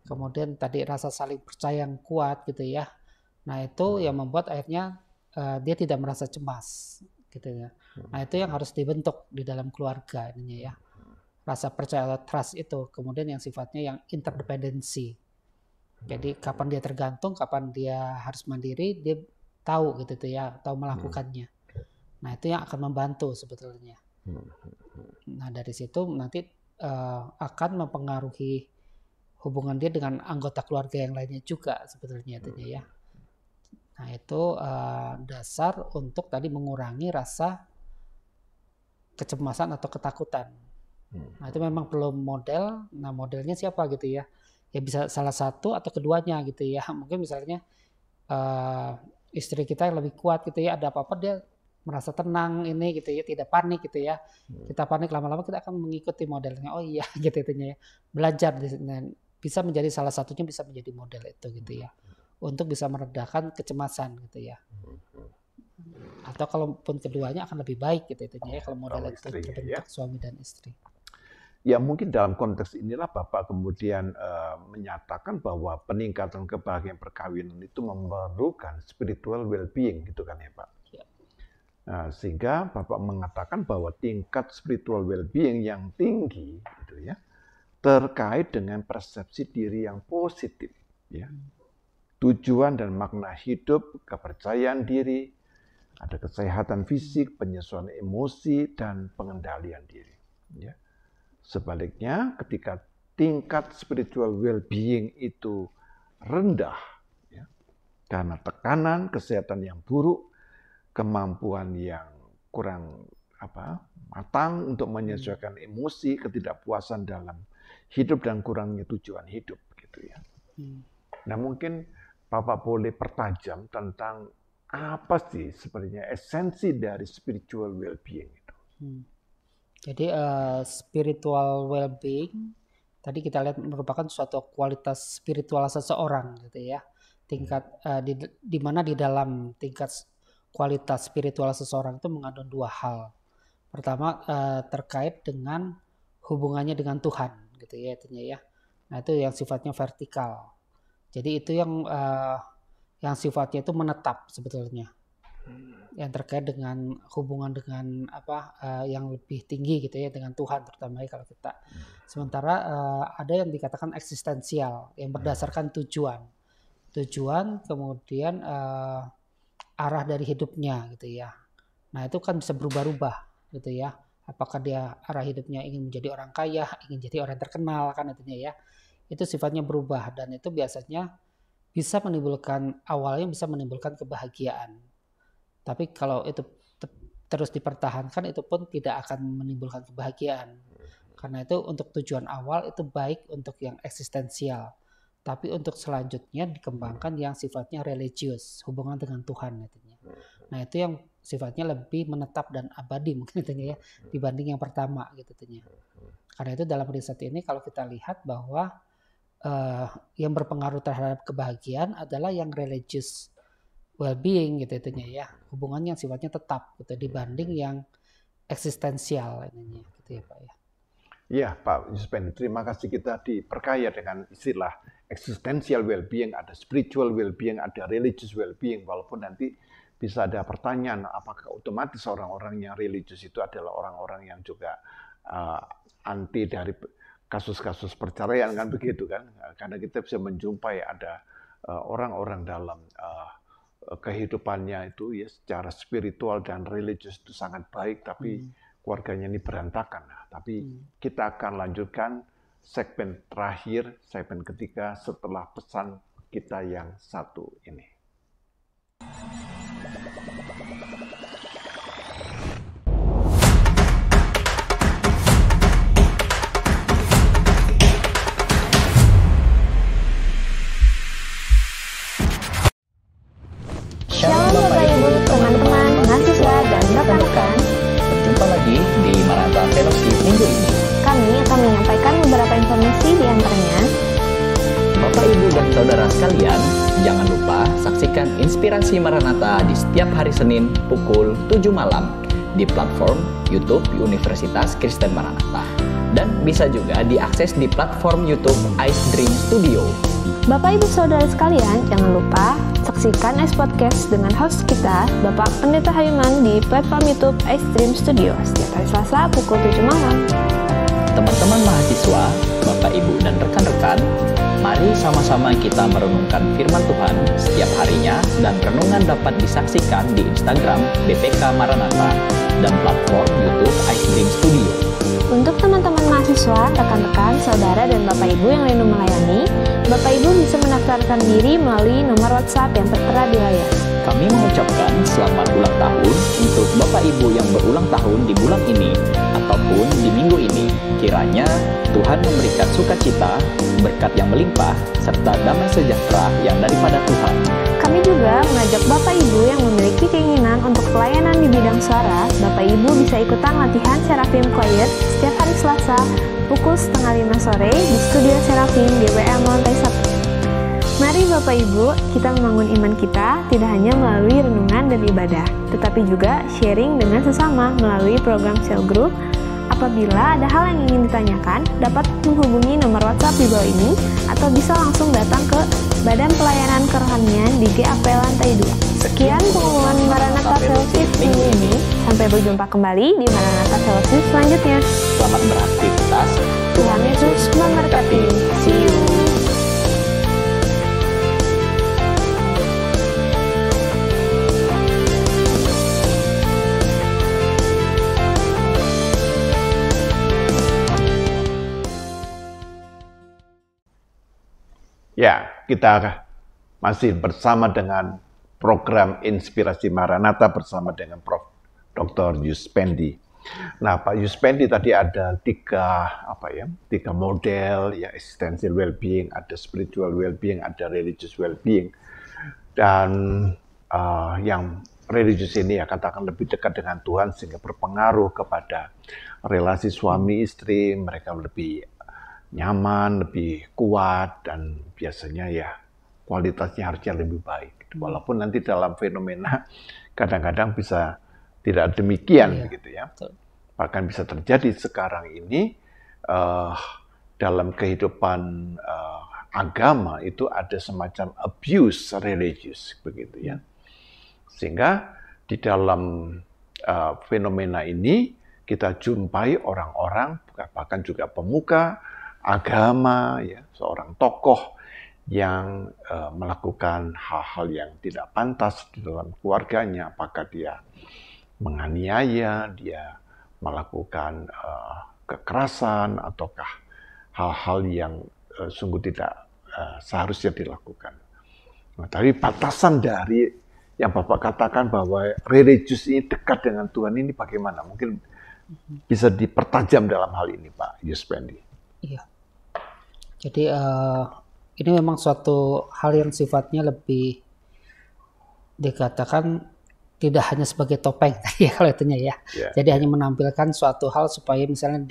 Kemudian tadi rasa saling percaya yang kuat gitu ya. Nah, itu yang membuat akhirnya dia tidak merasa cemas gitu ya. Nah, itu yang harus dibentuk di dalam keluarga ininya ya. Rasa percaya atau trust itu. Kemudian yang sifatnya yang interdependensi. Jadi kapan dia tergantung, kapan dia harus mandiri, dia tahu gitu tuh ya, tahu melakukannya. Nah, itu yang akan membantu sebetulnya. Nah, dari situ nanti akan mempengaruhi hubungan dia dengan anggota keluarga yang lainnya juga sebetulnya itu ya. Nah, itu dasar untuk tadi mengurangi rasa kecemasan atau ketakutan. Nah, itu memang perlu model. Nah, modelnya siapa gitu ya? Ya bisa salah satu atau keduanya gitu ya. Mungkin misalnya istri kita yang lebih kuat gitu ya, ada apa-apa dia merasa tenang ini gitu ya, tidak panik gitu ya. Kita panik lama-lama kita akan mengikuti modelnya. Oh iya gitu itunya ya. Belajar bisa menjadi salah satunya bisa menjadi model itu gitu ya. Untuk bisa meredakan kecemasan gitu ya. Atau kalaupun keduanya akan lebih baik gitu itunya ya kalau model itu terbentuk suami dan istri. Ya mungkin dalam konteks inilah Bapak kemudian menyatakan bahwa peningkatan kebahagiaan perkawinan itu memerlukan spiritual well-being gitu kan ya Pak. Ya. Nah, sehingga Bapak mengatakan bahwa tingkat spiritual well-being yang tinggi gitu ya terkait dengan persepsi diri yang positif ya. Tujuan dan makna hidup, kepercayaan diri, ada kesehatan fisik, penyesuaian emosi dan pengendalian diri ya. Sebaliknya, ketika tingkat spiritual well-being itu rendah, ya, karena tekanan kesehatan yang buruk, kemampuan yang kurang matang untuk menyesuaikan emosi, ketidakpuasan dalam hidup dan kurangnya tujuan hidup, gitu ya. Nah, mungkin Bapak boleh pertajam tentang apa sih sebenarnya esensi dari spiritual well-being itu. Jadi spiritual well-being tadi kita lihat merupakan suatu kualitas spiritual seseorang gitu ya. Tingkat di mana di dalam tingkat kualitas spiritual seseorang itu mengandung dua hal. Pertama terkait dengan hubungannya dengan Tuhan gitu ya itunya ya. Nah, itu yang sifatnya vertikal. Jadi itu yang sifatnya itu menetap sebetulnya. Yang terkait dengan hubungan dengan yang lebih tinggi gitu ya dengan Tuhan terutama kalau kita. Sementara ada yang dikatakan eksistensial yang berdasarkan tujuan kemudian arah dari hidupnya gitu ya. Nah itu kan bisa berubah-ubah gitu ya. Apakah dia arah hidupnya ingin menjadi orang kaya, ingin jadi orang terkenal kan itunya ya. Itu sifatnya berubah dan itu biasanya awalnya bisa menimbulkan kebahagiaan. Tapi kalau itu terus dipertahankan itu pun tidak akan menimbulkan kebahagiaan. Karena itu untuk tujuan awal itu baik untuk yang eksistensial. Tapi untuk selanjutnya dikembangkan yang sifatnya religius, hubungan dengan Tuhan itunya. Nah, itu yang sifatnya lebih menetap dan abadi mungkin itunya ya dibanding yang pertama gitu itunya. Karena itu dalam riset ini kalau kita lihat bahwa yang berpengaruh terhadap kebahagiaan adalah yang religious well-being gitu itunya ya, hubungan yang sifatnya tetap gitu dibanding yang eksistensial ininya gitu ya Pak ya. Ya Pak Yuspen, terima kasih kita diperkaya dengan istilah existential well-being, ada spiritual well-being, ada religious well-being, walaupun nanti bisa ada pertanyaan apakah otomatis orang-orang yang religius itu adalah orang-orang yang juga anti dari kasus-kasus perceraian kan begitu kan, karena kita bisa menjumpai ada orang-orang dalam kehidupannya itu ya secara spiritual dan religius itu sangat baik, tapi keluarganya ini berantakan. Nah, tapi kita akan lanjutkan segmen terakhir, segmen ketiga setelah pesan kita yang satu ini. Shalom Bapak Ibu, teman-teman, mahasiswa, dan rekan-rekan. Berjumpa lagi di Maranatha Fellowship minggu ini. Kami akan menyampaikan beberapa informasi di antaranya. Bapak, Ibu, dan Saudara sekalian, jangan lupa saksikan Inspirasi Maranatha di setiap hari Senin pukul 7 malam di platform YouTube Universitas Kristen Maranatha. Dan bisa juga diakses di platform YouTube Ice Dream Studio. Bapak Ibu Saudara sekalian, jangan lupa saksikan Ice Podcast dengan host kita, Bapak Pendeta Hayuman di platform YouTube Ice Dream Studio setiap hari Selasa pukul 7 malam. Teman-teman mahasiswa, Bapak, Ibu, dan rekan-rekan, mari sama-sama kita merenungkan firman Tuhan setiap harinya, dan renungan dapat disaksikan di Instagram BPK Maranatha dan platform YouTube Ice Dream Studio. Untuk teman-teman mahasiswa, rekan-rekan, saudara, dan Bapak Ibu yang rindu melayani, Bapak Ibu bisa mendaftarkan diri melalui nomor WhatsApp yang tertera di layar. Kami mengucapkan selamat ulang tahun untuk Bapak Ibu yang berulang tahun di bulan ini ataupun di minggu ini. Kiranya Tuhan memberikan sukacita, berkat yang melimpah, serta damai sejahtera yang daripada Tuhan. Kami juga mengajak Bapak Ibu yang memiliki keinginan untuk pelayanan di bidang suara, Bapak Ibu bisa ikutan latihan Seraphim Choir setiap hari Selasa pukul 4:30 sore di Studio Seraphim GWM Lantai 1. Mari Bapak Ibu, kita membangun iman kita tidak hanya melalui renungan dan ibadah, tetapi juga sharing dengan sesama melalui program cell group. Apabila ada hal yang ingin ditanyakan, dapat menghubungi nomor WhatsApp di bawah ini atau bisa langsung datang ke Badan Pelayanan Kerohanian di GAP Lantai 2. Sekian pengumuman Maranatha Fellowship minggu ini. Sampai berjumpa kembali di Maranatha Fellowship selanjutnya. Selamat beraktivitas. Tuhan Yesus memberkati. See you. Ya, kita masih bersama dengan program Inspirasi Maranatha bersama dengan Prof. Dr. Yuspendi. Nah, Pak Yuspendi tadi ada tiga model, ya, existential well-being, ada spiritual well-being, ada religious well-being. Dan yang religious ini ya katakan lebih dekat dengan Tuhan sehingga berpengaruh kepada relasi suami istri, mereka lebih nyaman, lebih kuat, dan biasanya ya kualitasnya harusnya lebih baik. Walaupun nanti dalam fenomena kadang-kadang bisa tidak demikian, begitu ya. Bahkan bisa terjadi sekarang ini dalam kehidupan agama itu ada semacam abuse religious, begitu ya. Sehingga di dalam fenomena ini kita jumpai orang-orang, bahkan juga pemuka agama, ya, seorang tokoh yang melakukan hal-hal yang tidak pantas di dalam keluarganya, apakah dia menganiaya, dia melakukan kekerasan, ataukah hal-hal yang sungguh tidak seharusnya dilakukan. Nah, tapi batasan dari yang Bapak katakan bahwa religius ini dekat dengan Tuhan ini bagaimana? Mungkin bisa dipertajam dalam hal ini, Pak Yuspendi. Iya. Jadi ini memang suatu hal yang sifatnya lebih dikatakan tidak hanya sebagai topeng ya kalau itunya ya. Jadi hanya menampilkan suatu hal supaya misalnya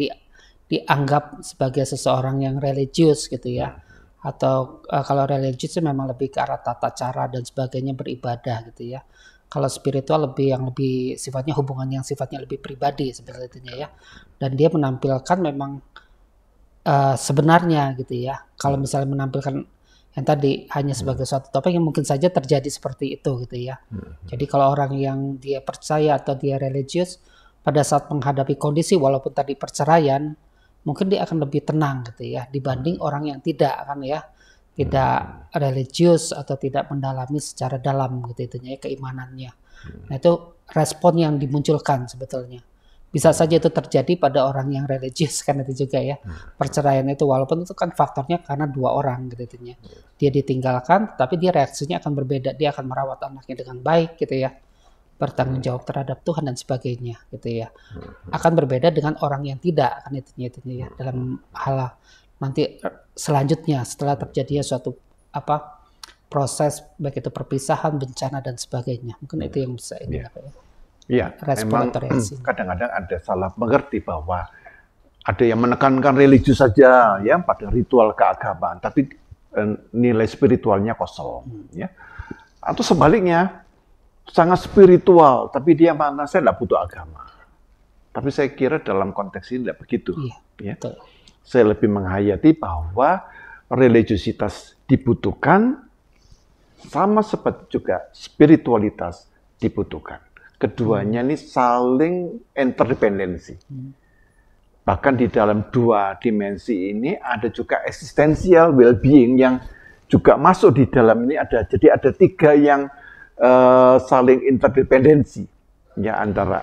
dianggap sebagai seseorang yang religius gitu ya. Atau kalau religius itu memang lebih ke arah tata cara dan sebagainya beribadah gitu ya. Kalau spiritual lebih sifatnya hubungan yang sifatnya lebih pribadi seperti itu ya. Dan dia menampilkan memang sebenarnya gitu ya. Kalau misalnya menampilkan yang tadi hanya sebagai suatu topeng yang mungkin saja terjadi seperti itu gitu ya. Jadi kalau orang yang dia percaya atau dia religius pada saat menghadapi kondisi walaupun tadi perceraian mungkin dia akan lebih tenang gitu ya dibanding orang yang tidak kan ya, tidak religius atau tidak mendalami secara dalam gitu itunya ya keimanannya. Nah itu respon yang dimunculkan sebetulnya. Bisa saja itu terjadi pada orang yang religius kan itu juga ya. Perceraian itu walaupun itu kan faktornya karena dua orang gitu ya. Dia ditinggalkan tapi dia reaksinya akan berbeda. Dia akan merawat anaknya dengan baik gitu ya. Bertanggung jawab terhadap Tuhan dan sebagainya gitu ya. Akan berbeda dengan orang yang tidak kan itu ya. Dalam hal nanti selanjutnya setelah terjadinya suatu proses baik itu perpisahan, bencana dan sebagainya. Mungkin itu yang bisa ini ya. Iya, memang reaksi. kadang-kadang ada salah mengerti bahwa ada yang menekankan religius saja ya pada ritual keagamaan, tapi nilai spiritualnya kosong, ya. Atau sebaliknya sangat spiritual, tapi dia mana saya tidak butuh agama. Tapi saya kira dalam konteks ini tidak begitu, ya. Saya lebih menghayati bahwa religiusitas dibutuhkan, sama seperti juga spiritualitas dibutuhkan. Keduanya ini saling interdependensi. Bahkan di dalam dua dimensi ini ada juga existential well-being yang juga masuk di dalam ini ada. Jadi ada tiga yang saling interdependensi, ya, antara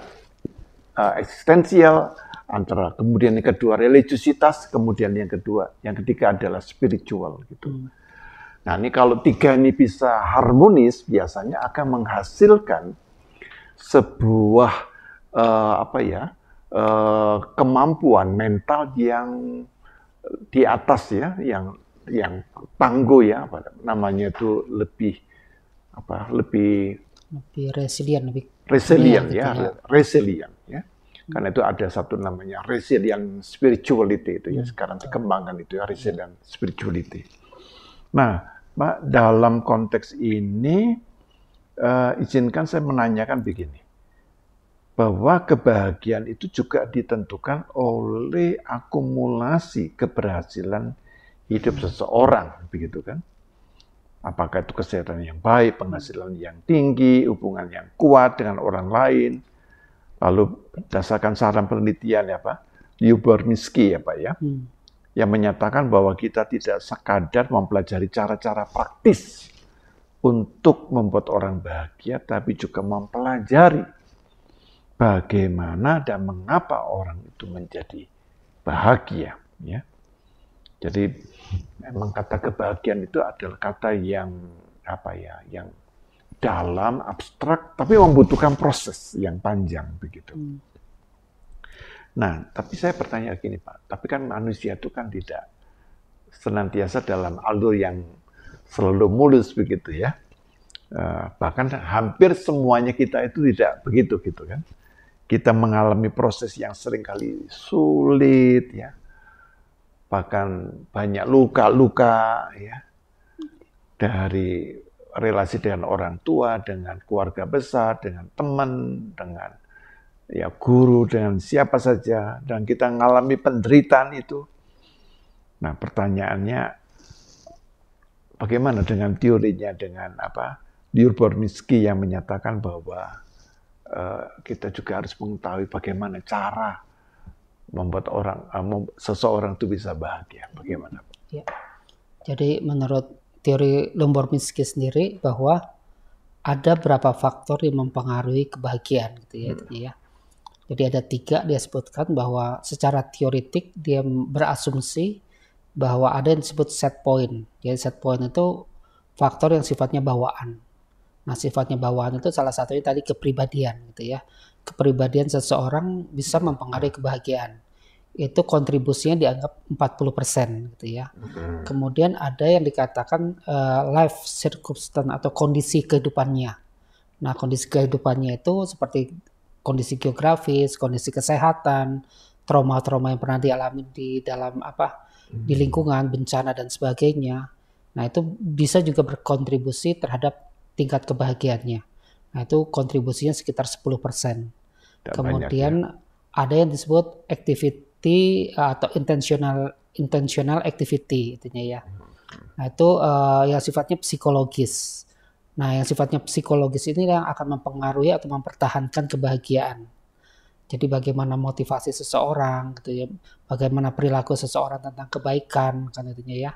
eksistensial, antara kemudian yang kedua religiusitas, kemudian yang ketiga adalah spiritual gitu. Nah ini kalau tiga ini bisa harmonis, biasanya akan menghasilkan sebuah kemampuan mental yang di atas ya, yang tangguh ya, namanya itu lebih resilient ya, resilient ya. Karena itu ada satu namanya resilient spirituality itu ya, sekarang dikembangkan itu ya, resilient spirituality. Nah, Pak, dalam konteks ini izinkan saya menanyakan begini, bahwa kebahagiaan itu juga ditentukan oleh akumulasi keberhasilan hidup seseorang, begitu kan? Apakah itu kesehatan yang baik, penghasilan yang tinggi, hubungan yang kuat dengan orang lain, lalu berdasarkan saran penelitian ya Pak, Lyubomirsky ya Pak ya, yang menyatakan bahwa kita tidak sekadar mempelajari cara-cara praktis untuk membuat orang bahagia, tapi juga mempelajari bagaimana dan mengapa orang itu menjadi bahagia. Ya. Jadi memang kata kebahagiaan itu adalah kata yang yang dalam, abstrak, tapi membutuhkan proses yang panjang begitu. Nah, tapi saya bertanya gini Pak, tapi kan manusia itu kan tidak senantiasa dalam alur yang selalu mulus begitu ya. Bahkan hampir semuanya kita itu tidak begitu gitu kan. Kita mengalami proses yang seringkali sulit ya. Bahkan banyak luka-luka ya. Dari relasi dengan orang tua, dengan keluarga besar, dengan teman, dengan ya guru, dengan siapa saja, dan kita mengalami penderitaan itu. Nah, pertanyaannya bagaimana dengan teorinya, dengan Lyubomirsky yang menyatakan bahwa kita juga harus mengetahui bagaimana cara membuat seseorang itu bisa bahagia. Bagaimana? Ya. Jadi menurut teori Lyubomirsky sendiri bahwa ada beberapa faktor yang mempengaruhi kebahagiaan gitu ya. Jadi ada 3 dia sebutkan, bahwa secara teoretik dia berasumsi bahwa ada yang disebut set point. Jadi set point itu faktor yang sifatnya bawaan. Nah, sifatnya bawaan itu salah satunya tadi kepribadian gitu ya. Kepribadian seseorang bisa mempengaruhi kebahagiaan. Itu kontribusinya dianggap 40% gitu ya. Kemudian ada yang dikatakan life circumstance atau kondisi kehidupannya. Nah, kondisi kehidupannya itu seperti kondisi geografis, kondisi kesehatan, trauma-trauma yang pernah dialami di dalam di lingkungan, bencana dan sebagainya. Nah, itu bisa juga berkontribusi terhadap tingkat kebahagiaannya. Nah, itu kontribusinya sekitar 10%. Kemudian ada yang disebut activity atau intentional activity intinya ya. Nah, itu yang sifatnya psikologis. Nah, yang sifatnya psikologis ini yang akan mempengaruhi atau mempertahankan kebahagiaan. Jadi bagaimana motivasi seseorang gitu ya, bagaimana perilaku seseorang tentang kebaikan kan intinya ya.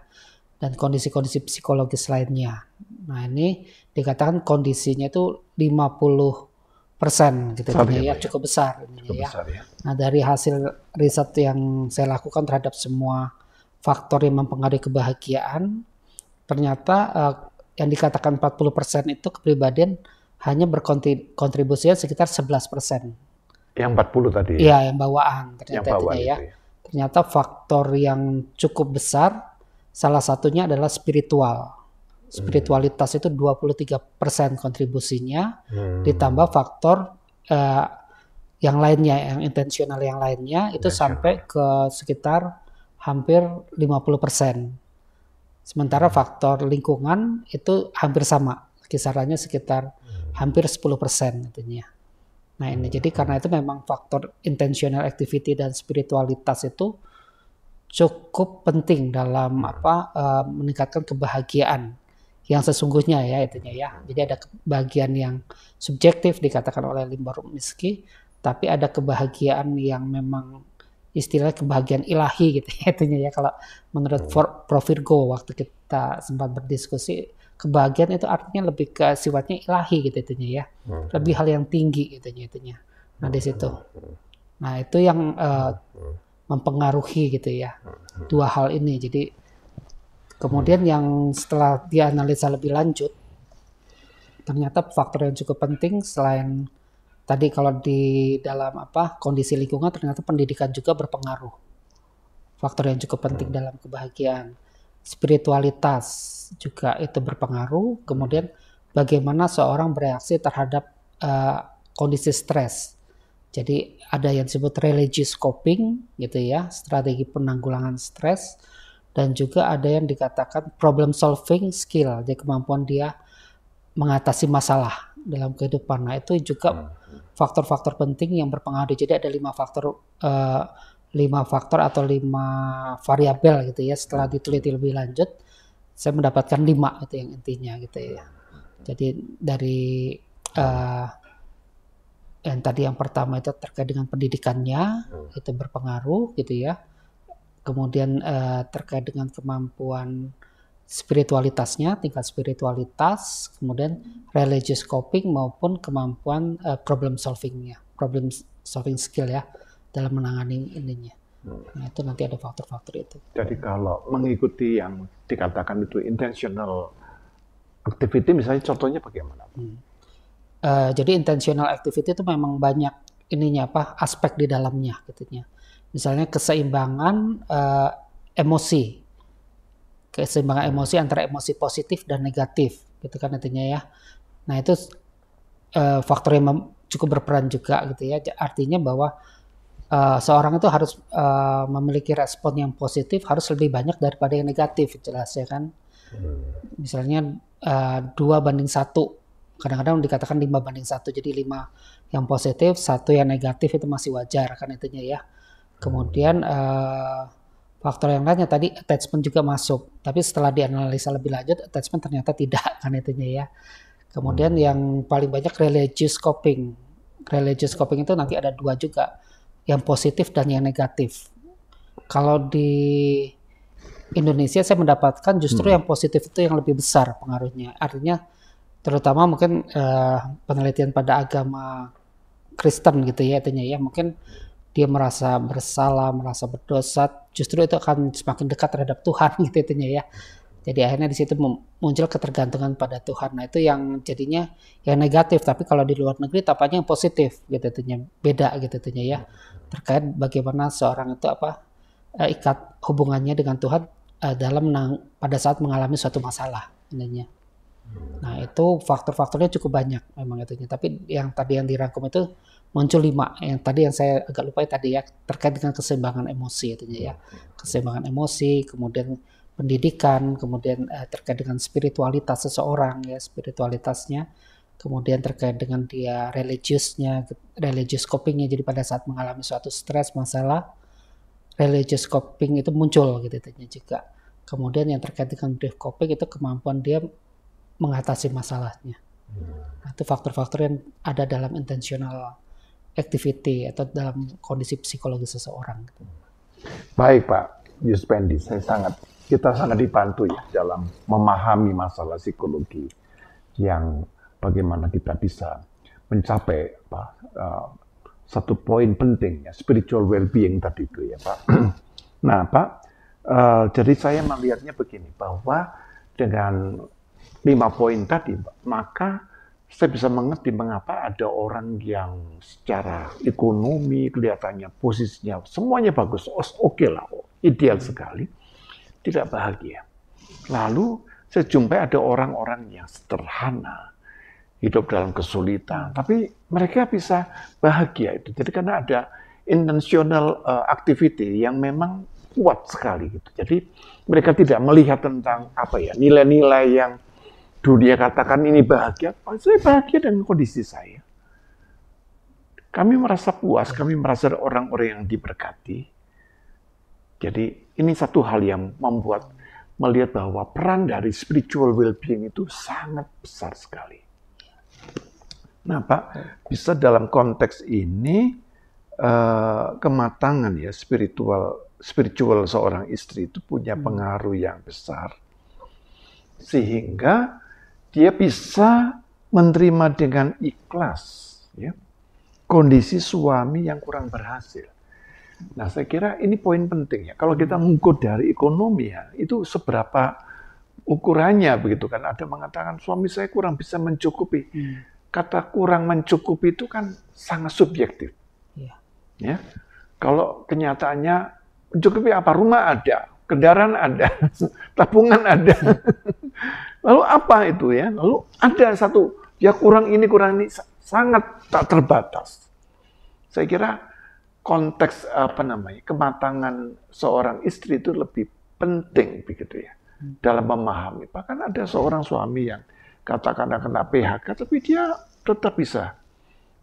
Dan kondisi-kondisi psikologis lainnya. Nah, ini dikatakan kondisinya itu 50% gitu Besar ya, ya, Pak, cukup besar ini Cukup ya. besar ya. Nah, dari hasil riset yang saya lakukan terhadap semua faktor yang mempengaruhi kebahagiaan, ternyata yang dikatakan 40% itu kepribadian hanya berkontribusi sekitar 11%. Yang 40 tadi. Iya, yang bawaan Yang ternyata bawah itunya ya. itu ya. Ternyata faktor yang cukup besar salah satunya adalah spiritual. Spiritualitas itu 23% kontribusinya, ditambah faktor yang lainnya, yang intensional yang lainnya itu sampai ke sekitar hampir 50%. Sementara faktor lingkungan itu hampir sama, kisarannya sekitar hampir 10% tentunya. Nah ini jadi karena itu memang faktor intentional activity dan spiritualitas itu cukup penting dalam meningkatkan kebahagiaan yang sesungguhnya ya itunya ya. Jadi ada kebahagiaan yang subjektif dikatakan oleh Limor Miski, tapi ada kebahagiaan yang memang istilah kebahagiaan ilahi gitu ya itunya ya. Kalau menurut Prof. Virgo waktu kita sempat berdiskusi, kebahagiaan itu artinya lebih ke sifatnya ilahi gitu itunya ya. Lebih hal yang tinggi gitu itunya. Nah di situ. Nah itu yang mempengaruhi gitu ya. Dua hal ini. Jadi kemudian yang setelah dianalisa lebih lanjut, ternyata faktor yang cukup penting selain tadi kalau di dalam kondisi lingkungan, ternyata pendidikan juga berpengaruh. Faktor yang cukup penting dalam kebahagiaan. Spiritualitas juga itu berpengaruh. Kemudian bagaimana seorang bereaksi terhadap kondisi stres. Jadi ada yang disebut religious coping gitu ya, strategi penanggulangan stres. Dan juga ada yang dikatakan problem solving skill, jadi kemampuan dia mengatasi masalah dalam kehidupan. Nah itu juga faktor-faktor penting yang berpengaruh. Jadi ada 5 faktor atau 5 variabel gitu ya. Setelah diteliti lebih lanjut, saya mendapatkan 5 itu yang intinya gitu ya. Jadi dari yang tadi yang pertama itu terkait dengan pendidikannya, itu berpengaruh gitu ya. Kemudian terkait dengan kemampuan spiritualitasnya, tingkat spiritualitas, kemudian religious coping maupun kemampuan problem solving skill ya dalam menangani ininya. Nah itu nanti ada faktor-faktor itu. Jadi kalau mengikuti yang dikatakan itu intentional activity, misalnya contohnya bagaimana? Jadi intentional activity itu memang banyak aspek di dalamnya gitunya. Misalnya keseimbangan emosi. Keseimbangan emosi antara emosi positif dan negatif gitu kan intinya ya. Nah itu faktor yang cukup berperan juga gitu ya. Artinya bahwa seorang itu harus memiliki respon yang positif harus lebih banyak daripada yang negatif, jelas ya kan. Misalnya 2:1, kadang-kadang dikatakan 5:1, jadi 5 yang positif, 1 yang negatif itu masih wajar kan intinya ya. Kemudian faktor yang lainnya tadi attachment juga masuk, tapi setelah dianalisa lebih lanjut attachment ternyata tidak kan itunya ya. Kemudian yang paling banyak religious coping. Religious coping itu nanti ada 2 juga, yang positif dan yang negatif. Kalau di Indonesia saya mendapatkan justru yang positif itu yang lebih besar pengaruhnya. Artinya terutama mungkin penelitian pada agama Kristen gitu ya itunya ya, mungkin dia merasa bersalah, merasa berdosa, justru itu akan semakin dekat terhadap Tuhan gitu itunya ya. Jadi akhirnya di situ muncul ketergantungan pada Tuhan. Nah itu yang jadinya yang negatif. Tapi kalau di luar negeri tampaknya yang positif gitu itunya, beda gitu itunya ya. Terkait bagaimana seorang itu ikat hubungannya dengan Tuhan pada saat mengalami suatu masalah intinya. Nah itu faktor-faktornya cukup banyak memang itunya. Tapi yang tadi yang dirangkum itu muncul 5. Yang tadi yang saya agak lupa tadi ya, terkait dengan keseimbangan emosi itunya ya. Keseimbangan emosi, kemudian pendidikan, kemudian terkait dengan spiritualitas seseorang ya, spiritualitasnya, kemudian terkait dengan dia religious copingnya. Jadi pada saat mengalami suatu stres, masalah, religious coping itu muncul gitu juga. Kemudian yang terkait dengan grief coping itu kemampuan dia mengatasi masalahnya. Nah, itu faktor-faktor yang ada dalam intentional activity atau dalam kondisi psikologi seseorang. Baik Pak Yuspendi, kita sangat dibantu ya dalam memahami masalah psikologi yang bagaimana kita bisa mencapai satu poin penting ya, spiritual well-being tadi itu ya Pak. Nah Pak, jadi saya melihatnya begini, bahwa dengan 5 poin tadi, maka saya bisa mengerti mengapa ada orang yang secara ekonomi kelihatannya posisinya semuanya bagus, oke lah, ideal sekali, tidak bahagia. Lalu saya jumpai ada orang-orang yang sederhana, hidup dalam kesulitan, tapi mereka bisa bahagia itu. Jadi karena ada intentional activity yang memang kuat sekali gitu. Jadi mereka tidak melihat tentang nilai-nilai yang dunia katakan ini bahagia. Saya bahagia dengan kondisi saya. Kami merasa puas, kami merasa orang-orang yang diberkati. Jadi ini satu hal yang membuat melihat bahwa peran dari spiritual well-being itu sangat besar sekali. Nah Pak, bisa dalam konteks ini kematangan ya spiritual seorang istri itu punya pengaruh yang besar, sehingga dia bisa menerima dengan ikhlas ya, kondisi suami yang kurang berhasil. Nah, saya kira ini poin penting ya. Kalau kita mengukur dari ekonomi ya, itu seberapa ukurannya begitu kan? Ada mengatakan suami saya kurang bisa mencukupi. Kata kurang mencukupi itu kan sangat subjektif. Ya, kalau kenyataannya mencukupi apa? Rumah ada, kendaraan ada, tabungan ada. Lalu apa itu ya? Lalu ada satu, ya kurang ini, sangat tak terbatas. Saya kira konteks kematangan seorang istri itu lebih penting begitu ya dalam memahami. Bahkan ada seorang suami yang katakanlah kena PHK, tapi dia tetap bisa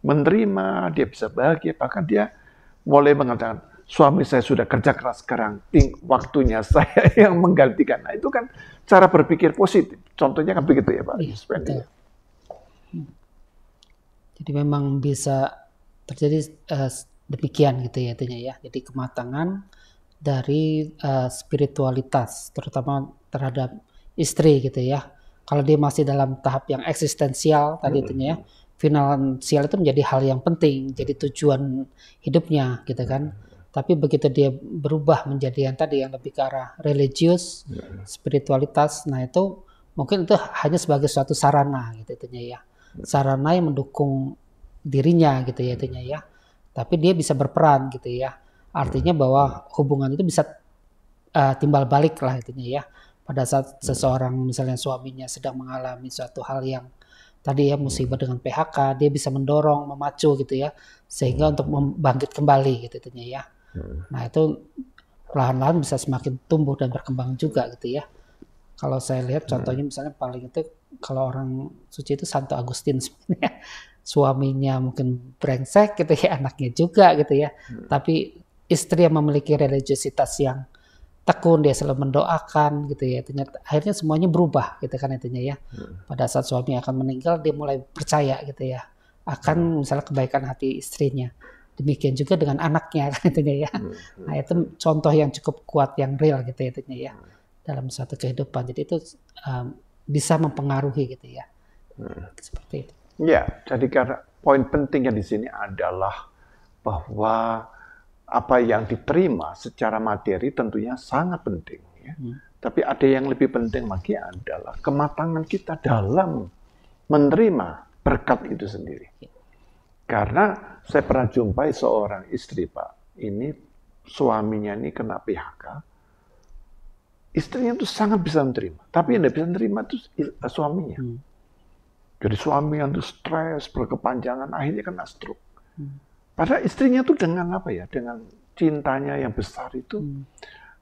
menerima, dia bisa bahagia, bahkan dia mulai mengatakan, suami saya sudah kerja keras sekarang, waktunya saya yang menggantikan. Nah itu kan cara berpikir positif. Contohnya kan begitu ya Pak. Betul. Jadi memang bisa terjadi demikian gitu ya intinya ya. Jadi kematangan dari spiritualitas, terutama terhadap istri gitu ya. Kalau dia masih dalam tahap yang eksistensial tadi intinya ya, finansial itu menjadi hal yang penting, jadi tujuan hidupnya gitu kan. Tapi begitu dia berubah menjadi yang tadi yang lebih ke arah religius, spiritualitas, nah itu mungkin itu hanya sebagai suatu sarana gitu intinya ya. Sarana yang mendukung dirinya gitu ya intinya ya. Tapi dia bisa berperan gitu ya. Artinya bahwa hubungan itu bisa timbal balik lah intinya ya. Pada saat seseorang misalnya suaminya sedang mengalami suatu hal yang tadi ya musibah dengan PHK, dia bisa mendorong, memacu gitu ya, sehingga untuk membangkit kembali gitu intinya ya. Nah itu perlahan-lahan bisa semakin tumbuh dan berkembang juga gitu ya. Kalau saya lihat contohnya misalnya paling itu kalau orang suci itu Santo Agustin sebenarnya. Suaminya mungkin brengsek gitu ya, anaknya juga gitu ya. Tapi istri yang memiliki religiositas yang tekun, dia selalu mendoakan gitu ya. Akhirnya semuanya berubah gitu kan intinya ya. Pada saat suami akan meninggal, dia mulai percaya gitu ya akan misalnya kebaikan hati istrinya. Demikian juga dengan anaknya kan intinya ya. Nah itu contoh yang cukup kuat, yang real gitu ya intinya ya dalam suatu kehidupan. Jadi itu bisa mempengaruhi gitu ya. Seperti itu. Ya, jadi karena poin pentingnya di sini adalah bahwa apa yang diterima secara materi tentunya sangat penting. Ya. Tapi ada yang lebih penting lagi adalah kematangan kita dalam menerima berkat itu sendiri. Karena saya pernah jumpai seorang istri Pak, ini suaminya ini kena PHK, istrinya itu sangat bisa menerima, tapi yang tidak bisa menerima itu suaminya. Jadi suami yang tuh stres berkepanjangan akhirnya kena stroke. Padahal istrinya tuh dengan dengan cintanya yang besar itu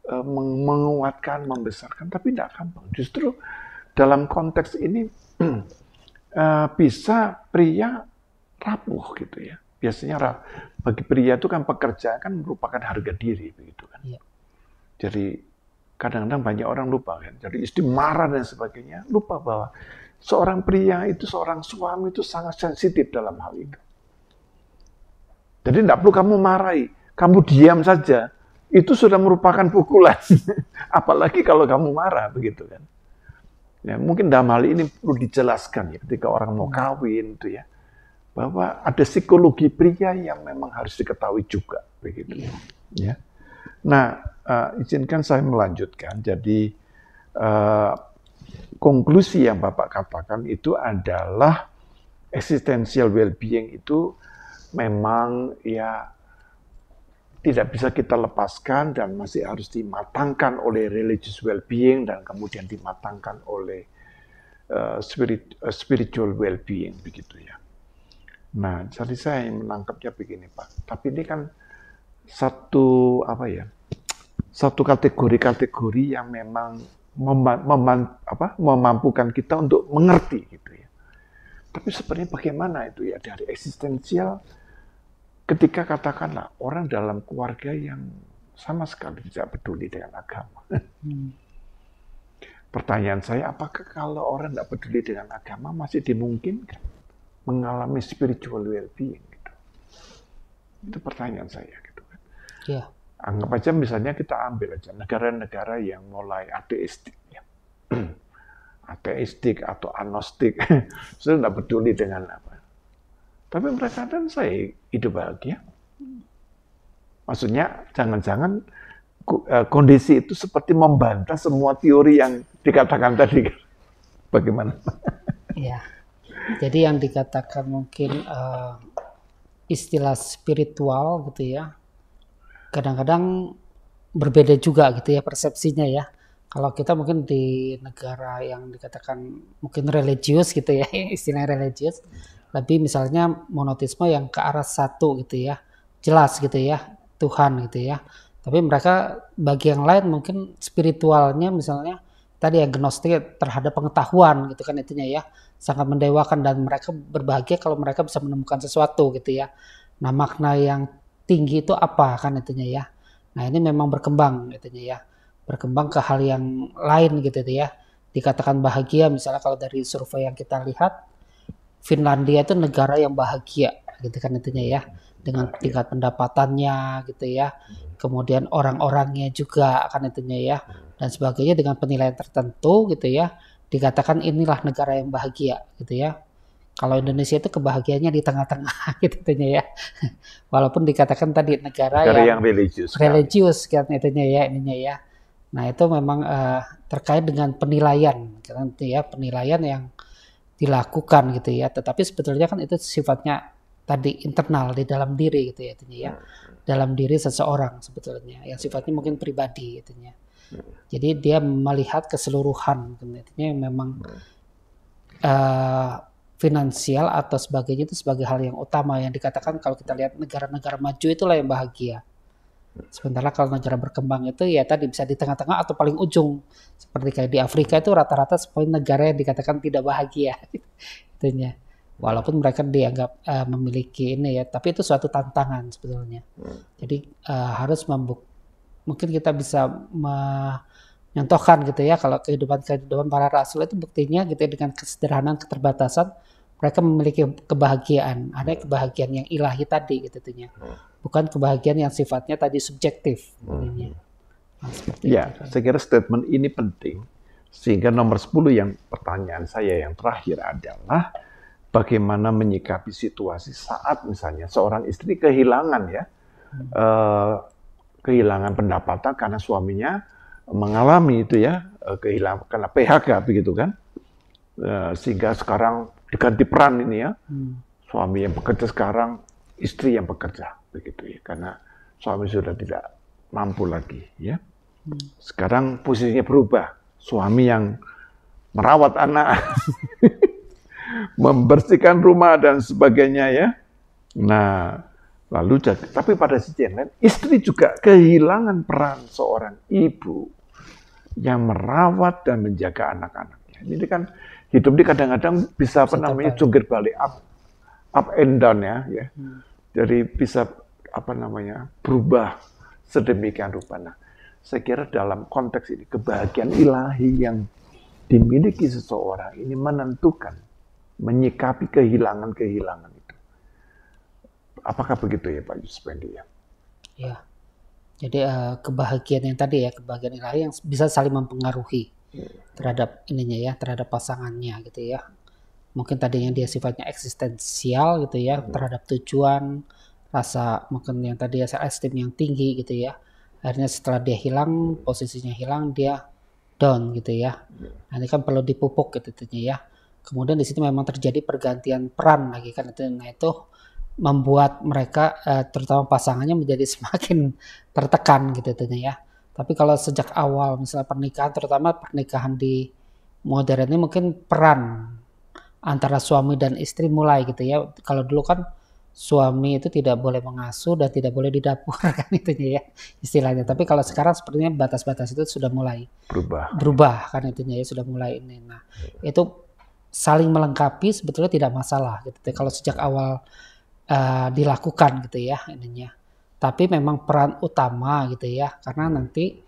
menguatkan, membesarkan, tapi tidak gampang. Justru dalam konteks ini bisa pria rapuh gitu ya. Biasanya bagi pria itu kan pekerjaan kan merupakan harga diri begitu kan. Jadi kadang-kadang banyak orang lupa kan. Jadi istri marah dan sebagainya, lupa bahwa seorang pria itu, seorang suami itu sangat sensitif dalam hal itu. Jadi tidak perlu kamu marahi, kamu diam saja, itu sudah merupakan pukulan. Apalagi kalau kamu marah, begitu kan. Ya, mungkin dalam hal ini perlu dijelaskan ya, ketika orang mau kawin itu ya. bahwa ada psikologi pria yang memang harus diketahui juga, begitu. Ya. Nah, izinkan saya melanjutkan. Jadi konklusi yang Bapak katakan itu adalah existential well-being itu memang ya tidak bisa kita lepaskan dan masih harus dimatangkan oleh religious well-being dan kemudian dimatangkan oleh spiritual well-being, begitu ya. Nah, jadi saya menangkapnya begini, Pak. Tapi ini kan satu kategori yang memang memampukan kita untuk mengerti, gitu ya. Tapi sebenarnya bagaimana itu ya dari eksistensial ketika katakanlah orang dalam keluarga yang sama sekali tidak peduli dengan agama. Pertanyaan saya, apakah kalau orang tidak peduli dengan agama masih dimungkinkan mengalami spiritual well-being? Gitu. Itu pertanyaan saya. Gitu kan. Ya. Anggap aja misalnya kita ambil aja negara-negara yang mulai ateistik. Ya. Ateistik atau agnostik. Saya tidak peduli dengan apa. Tapi mereka dan saya hidup bahagia. Maksudnya jangan-jangan kondisi itu seperti membantah semua teori yang dikatakan tadi. Bagaimana? Ya. Jadi yang dikatakan mungkin istilah spiritual gitu ya, kadang-kadang berbeda juga gitu ya persepsinya ya. Kalau kita mungkin di negara yang dikatakan mungkin religius gitu ya, istilah religius, lebih misalnya monoteisme yang ke arah satu gitu ya, jelas gitu ya, Tuhan gitu ya. Tapi mereka bagi yang lain mungkin spiritualnya misalnya tadi agnostik terhadap pengetahuan gitu kan intinya ya, sangat mendewakan dan mereka berbahagia kalau mereka bisa menemukan sesuatu gitu ya. Nah makna yang tinggi itu apa kan intinya ya. Nah ini memang berkembang intinya ya, berkembang ke hal yang lain gitu ya. Dikatakan bahagia misalnya kalau dari survei yang kita lihat, Finlandia itu negara yang bahagia gitu kan intinya ya, dengan tingkat pendapatannya gitu ya, kemudian orang-orangnya juga kan intinya ya, dan sebagainya dengan penilaian tertentu gitu ya, dikatakan inilah negara yang bahagia gitu ya. Kalau Indonesia itu kebahagiaannya di tengah-tengah gitu intinya ya. Walaupun dikatakan tadi negara yang religius kan intinya ya ininya ya. Nah itu memang terkait dengan penilaian kan ya, penilaian yang dilakukan gitu ya. Tetapi sebetulnya kan itu sifatnya tadi internal di dalam diri gitu ya intinya ya. Dalam diri seseorang sebetulnya yang sifatnya mungkin pribadi intinya. Jadi dia melihat keseluruhan intinya yang memang finansial atau sebagainya itu sebagai hal yang utama yang dikatakan kalau kita lihat negara-negara maju itulah yang bahagia. Sementara kalau negara berkembang itu ya tadi bisa di tengah-tengah atau paling ujung. Seperti kayak di Afrika itu rata-rata semuanya negara yang dikatakan tidak bahagia. Itunya. Walaupun mereka dianggap memiliki ini ya, tapi itu suatu tantangan sebetulnya. Jadi harus mungkin kita bisa mencontohkan gitu ya, kalau kehidupan para rasul itu buktinya gitu ya, dengan kesederhanaan keterbatasan mereka memiliki kebahagiaan. Ada kebahagiaan yang ilahi tadi gitu ya. Bukan kebahagiaan yang sifatnya tadi subjektif. Nah, ya, saya kira statement ini penting. Sehingga nomor 10 yang pertanyaan saya yang terakhir adalah bagaimana menyikapi situasi saat misalnya seorang istri kehilangan ya, kehilangan pendapatan karena suaminya mengalami itu ya, kehilangan karena PHK begitu kan, sehingga sekarang diganti peran ini ya, suami yang bekerja sekarang, istri yang bekerja begitu ya, karena suami sudah tidak mampu lagi ya. Sekarang posisinya berubah, suami yang merawat anak, membersihkan rumah dan sebagainya ya. Nah, lalu tapi pada sisi yang lain, istri juga kehilangan peran seorang ibu yang merawat dan menjaga anak-anaknya. Ini kan hidup ini kadang-kadang bisa jungkir balik, up and down ya. Jadi bisa berubah sedemikian rupa. Nah, saya kira dalam konteks ini kebahagiaan ilahi yang dimiliki seseorang ini menentukan menyikapi kehilangan-kehilangan itu. Apakah begitu ya Pak Yuspendi ya? Ya. Jadi kebahagiaan yang tadi ya, kebahagiaan ilahi yang bisa saling mempengaruhi terhadap ininya ya, terhadap pasangannya gitu ya. mungkin tadinya dia sifatnya eksistensial gitu ya, terhadap tujuan, rasa mungkin yang tadi self esteem yang tinggi gitu ya. Akhirnya setelah dia hilang, posisinya hilang, dia down gitu ya. Nah, ini kan perlu dipupuk gitu ya. Kemudian di situ memang terjadi pergantian peran lagi kan itu. Nah, itu membuat mereka terutama pasangannya menjadi semakin tertekan gitu ya. Tapi kalau sejak awal misalnya pernikahan, terutama pernikahan di modern ini mungkin peran antara suami dan istri mulai gitu ya. Kalau dulu kan suami itu tidak boleh mengasuh dan tidak boleh di dapur kan itunya ya istilahnya. Tapi kalau sekarang sepertinya batas-batas itu sudah mulai berubah kan itunya ya, sudah mulai ini. Nah, itu saling melengkapi sebetulnya tidak masalah gitu. Kalau sejak awal dilakukan gitu ya ininya. Tapi memang peran utama gitu ya, karena nanti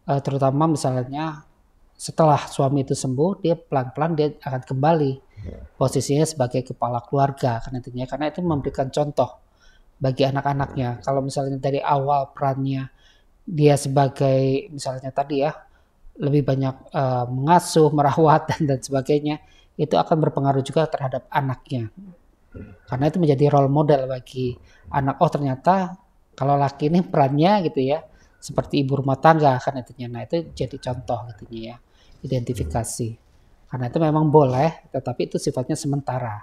terutama misalnya setelah suami itu sembuh, dia pelan-pelan dia akan kembali posisinya sebagai kepala keluarga kan intinya, karena itu memberikan contoh bagi anak-anaknya. Kalau misalnya dari awal perannya dia sebagai misalnya tadi ya lebih banyak mengasuh, merawat dan sebagainya, itu akan berpengaruh juga terhadap anaknya. Karena itu menjadi role model bagi anak. Oh ternyata kalau laki ini perannya gitu ya seperti ibu rumah tangga kan intinya. Nah itu jadi contoh gitu ya. Identifikasi. Karena itu memang boleh, tetapi itu sifatnya sementara.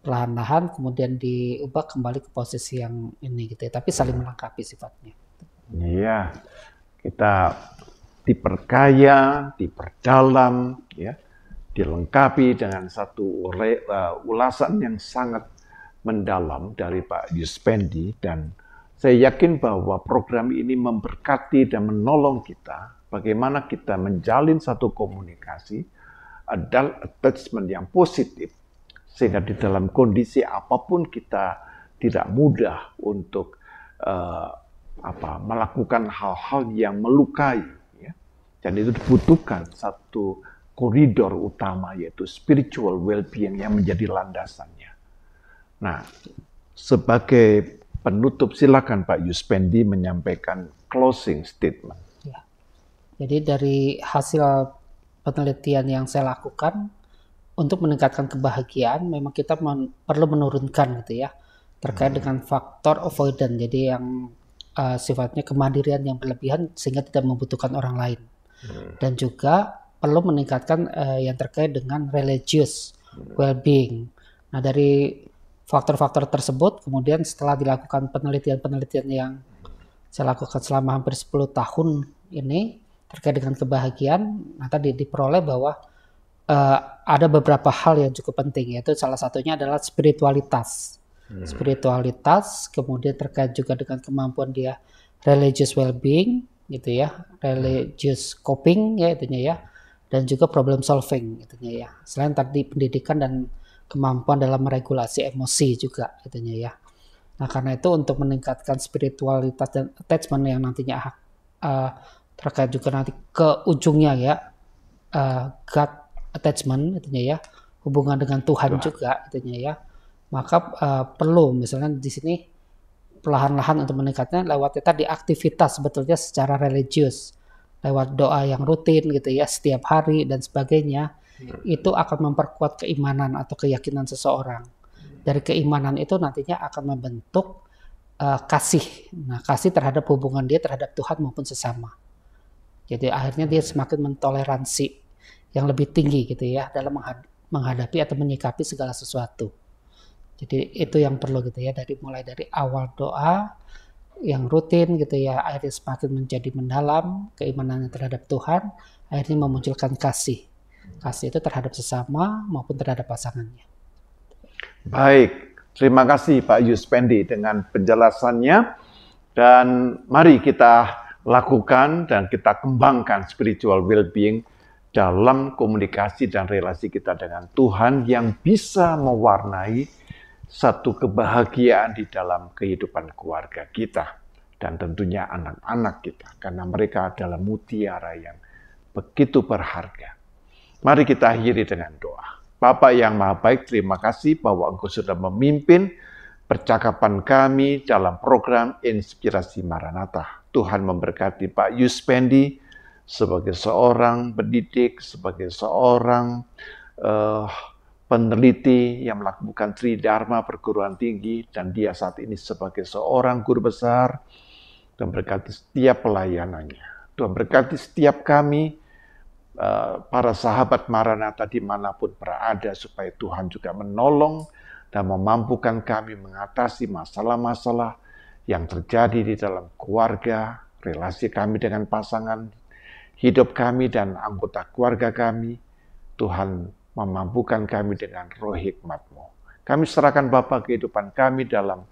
Perlahan-lahan kemudian diubah kembali ke posisi yang ini gitu ya. Tapi saling melengkapi sifatnya. Iya, kita diperkaya, diperdalam, ya, dilengkapi dengan satu ulasan yang sangat mendalam dari Pak Yuspendi, dan saya yakin bahwa program ini memberkati dan menolong kita bagaimana kita menjalin satu komunikasi, adult attachment yang positif, sehingga di dalam kondisi apapun kita tidak mudah untuk melakukan hal-hal yang melukai. Ya. Dan itu dibutuhkan satu koridor utama, yaitu spiritual well-being yang menjadi landasannya. Nah, sebagai penutup silakan Pak Yuspendi menyampaikan closing statement. Jadi dari hasil penelitian yang saya lakukan untuk meningkatkan kebahagiaan, memang kita perlu menurunkan gitu ya terkait dengan faktor avoidant. Jadi yang sifatnya kemandirian yang berlebihan sehingga tidak membutuhkan orang lain. Dan juga perlu meningkatkan yang terkait dengan religious well-being. Nah dari faktor-faktor tersebut kemudian setelah dilakukan penelitian-penelitian yang saya lakukan selama hampir 10 tahun ini terkait dengan kebahagiaan, nah tadi diperoleh bahwa ada beberapa hal yang cukup penting, yaitu salah satunya adalah spiritualitas. Spiritualitas, kemudian terkait juga dengan kemampuan dia religious well-being, gitu ya, religious coping, ya itunya ya, dan juga problem solving, itunya ya. Selain tadi pendidikan dan kemampuan dalam meregulasi emosi juga, itunya ya. Nah karena itu untuk meningkatkan spiritualitas dan attachment yang nantinya terkait juga nanti ke ujungnya ya God attachment itunya ya, hubungan dengan Tuhan juga itunya ya, maka perlu misalnya di sini perlahan-lahan untuk meningkatnya lewat tadi aktivitas sebetulnya secara religius, lewat doa yang rutin gitu ya setiap hari dan sebagainya. Itu akan memperkuat keimanan atau keyakinan seseorang. Dari keimanan itu nantinya akan membentuk kasih. Nah kasih terhadap hubungan dia terhadap Tuhan maupun sesama. Jadi akhirnya dia semakin mentoleransi yang lebih tinggi gitu ya dalam menghadapi atau menyikapi segala sesuatu. Jadi itu yang perlu gitu ya, mulai dari awal doa yang rutin gitu ya, akhirnya semakin menjadi mendalam keimanannya terhadap Tuhan, akhirnya memunculkan kasih. Kasih itu terhadap sesama maupun terhadap pasangannya. Baik, terima kasih Pak Yuspendi dengan penjelasannya, dan mari kita lakukan dan kita kembangkan spiritual well-being dalam komunikasi dan relasi kita dengan Tuhan yang bisa mewarnai satu kebahagiaan di dalam kehidupan keluarga kita dan tentunya anak-anak kita, karena mereka adalah mutiara yang begitu berharga. Mari kita akhiri dengan doa. Bapa yang Maha Baik, terima kasih bahwa Engkau sudah memimpin percakapan kami dalam program Inspirasi Maranatha. Tuhan memberkati Pak Yuspendi sebagai seorang pendidik, sebagai seorang peneliti yang melakukan Tridharma perguruan tinggi, dan dia saat ini sebagai seorang guru besar. Tuhan berkati setiap pelayanannya. Tuhan berkati setiap kami, para sahabat Maranatha dimanapun berada, supaya Tuhan juga menolong dan memampukan kami mengatasi masalah-masalah yang terjadi di dalam keluarga, relasi kami dengan pasangan, hidup kami dan anggota keluarga kami. Tuhan memampukan kami dengan roh hikmat-Mu. Kami serahkan Bapa kehidupan kami dalam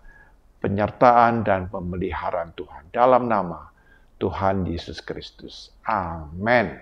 penyertaan dan pemeliharaan Tuhan. Dalam nama Tuhan Yesus Kristus. Amin.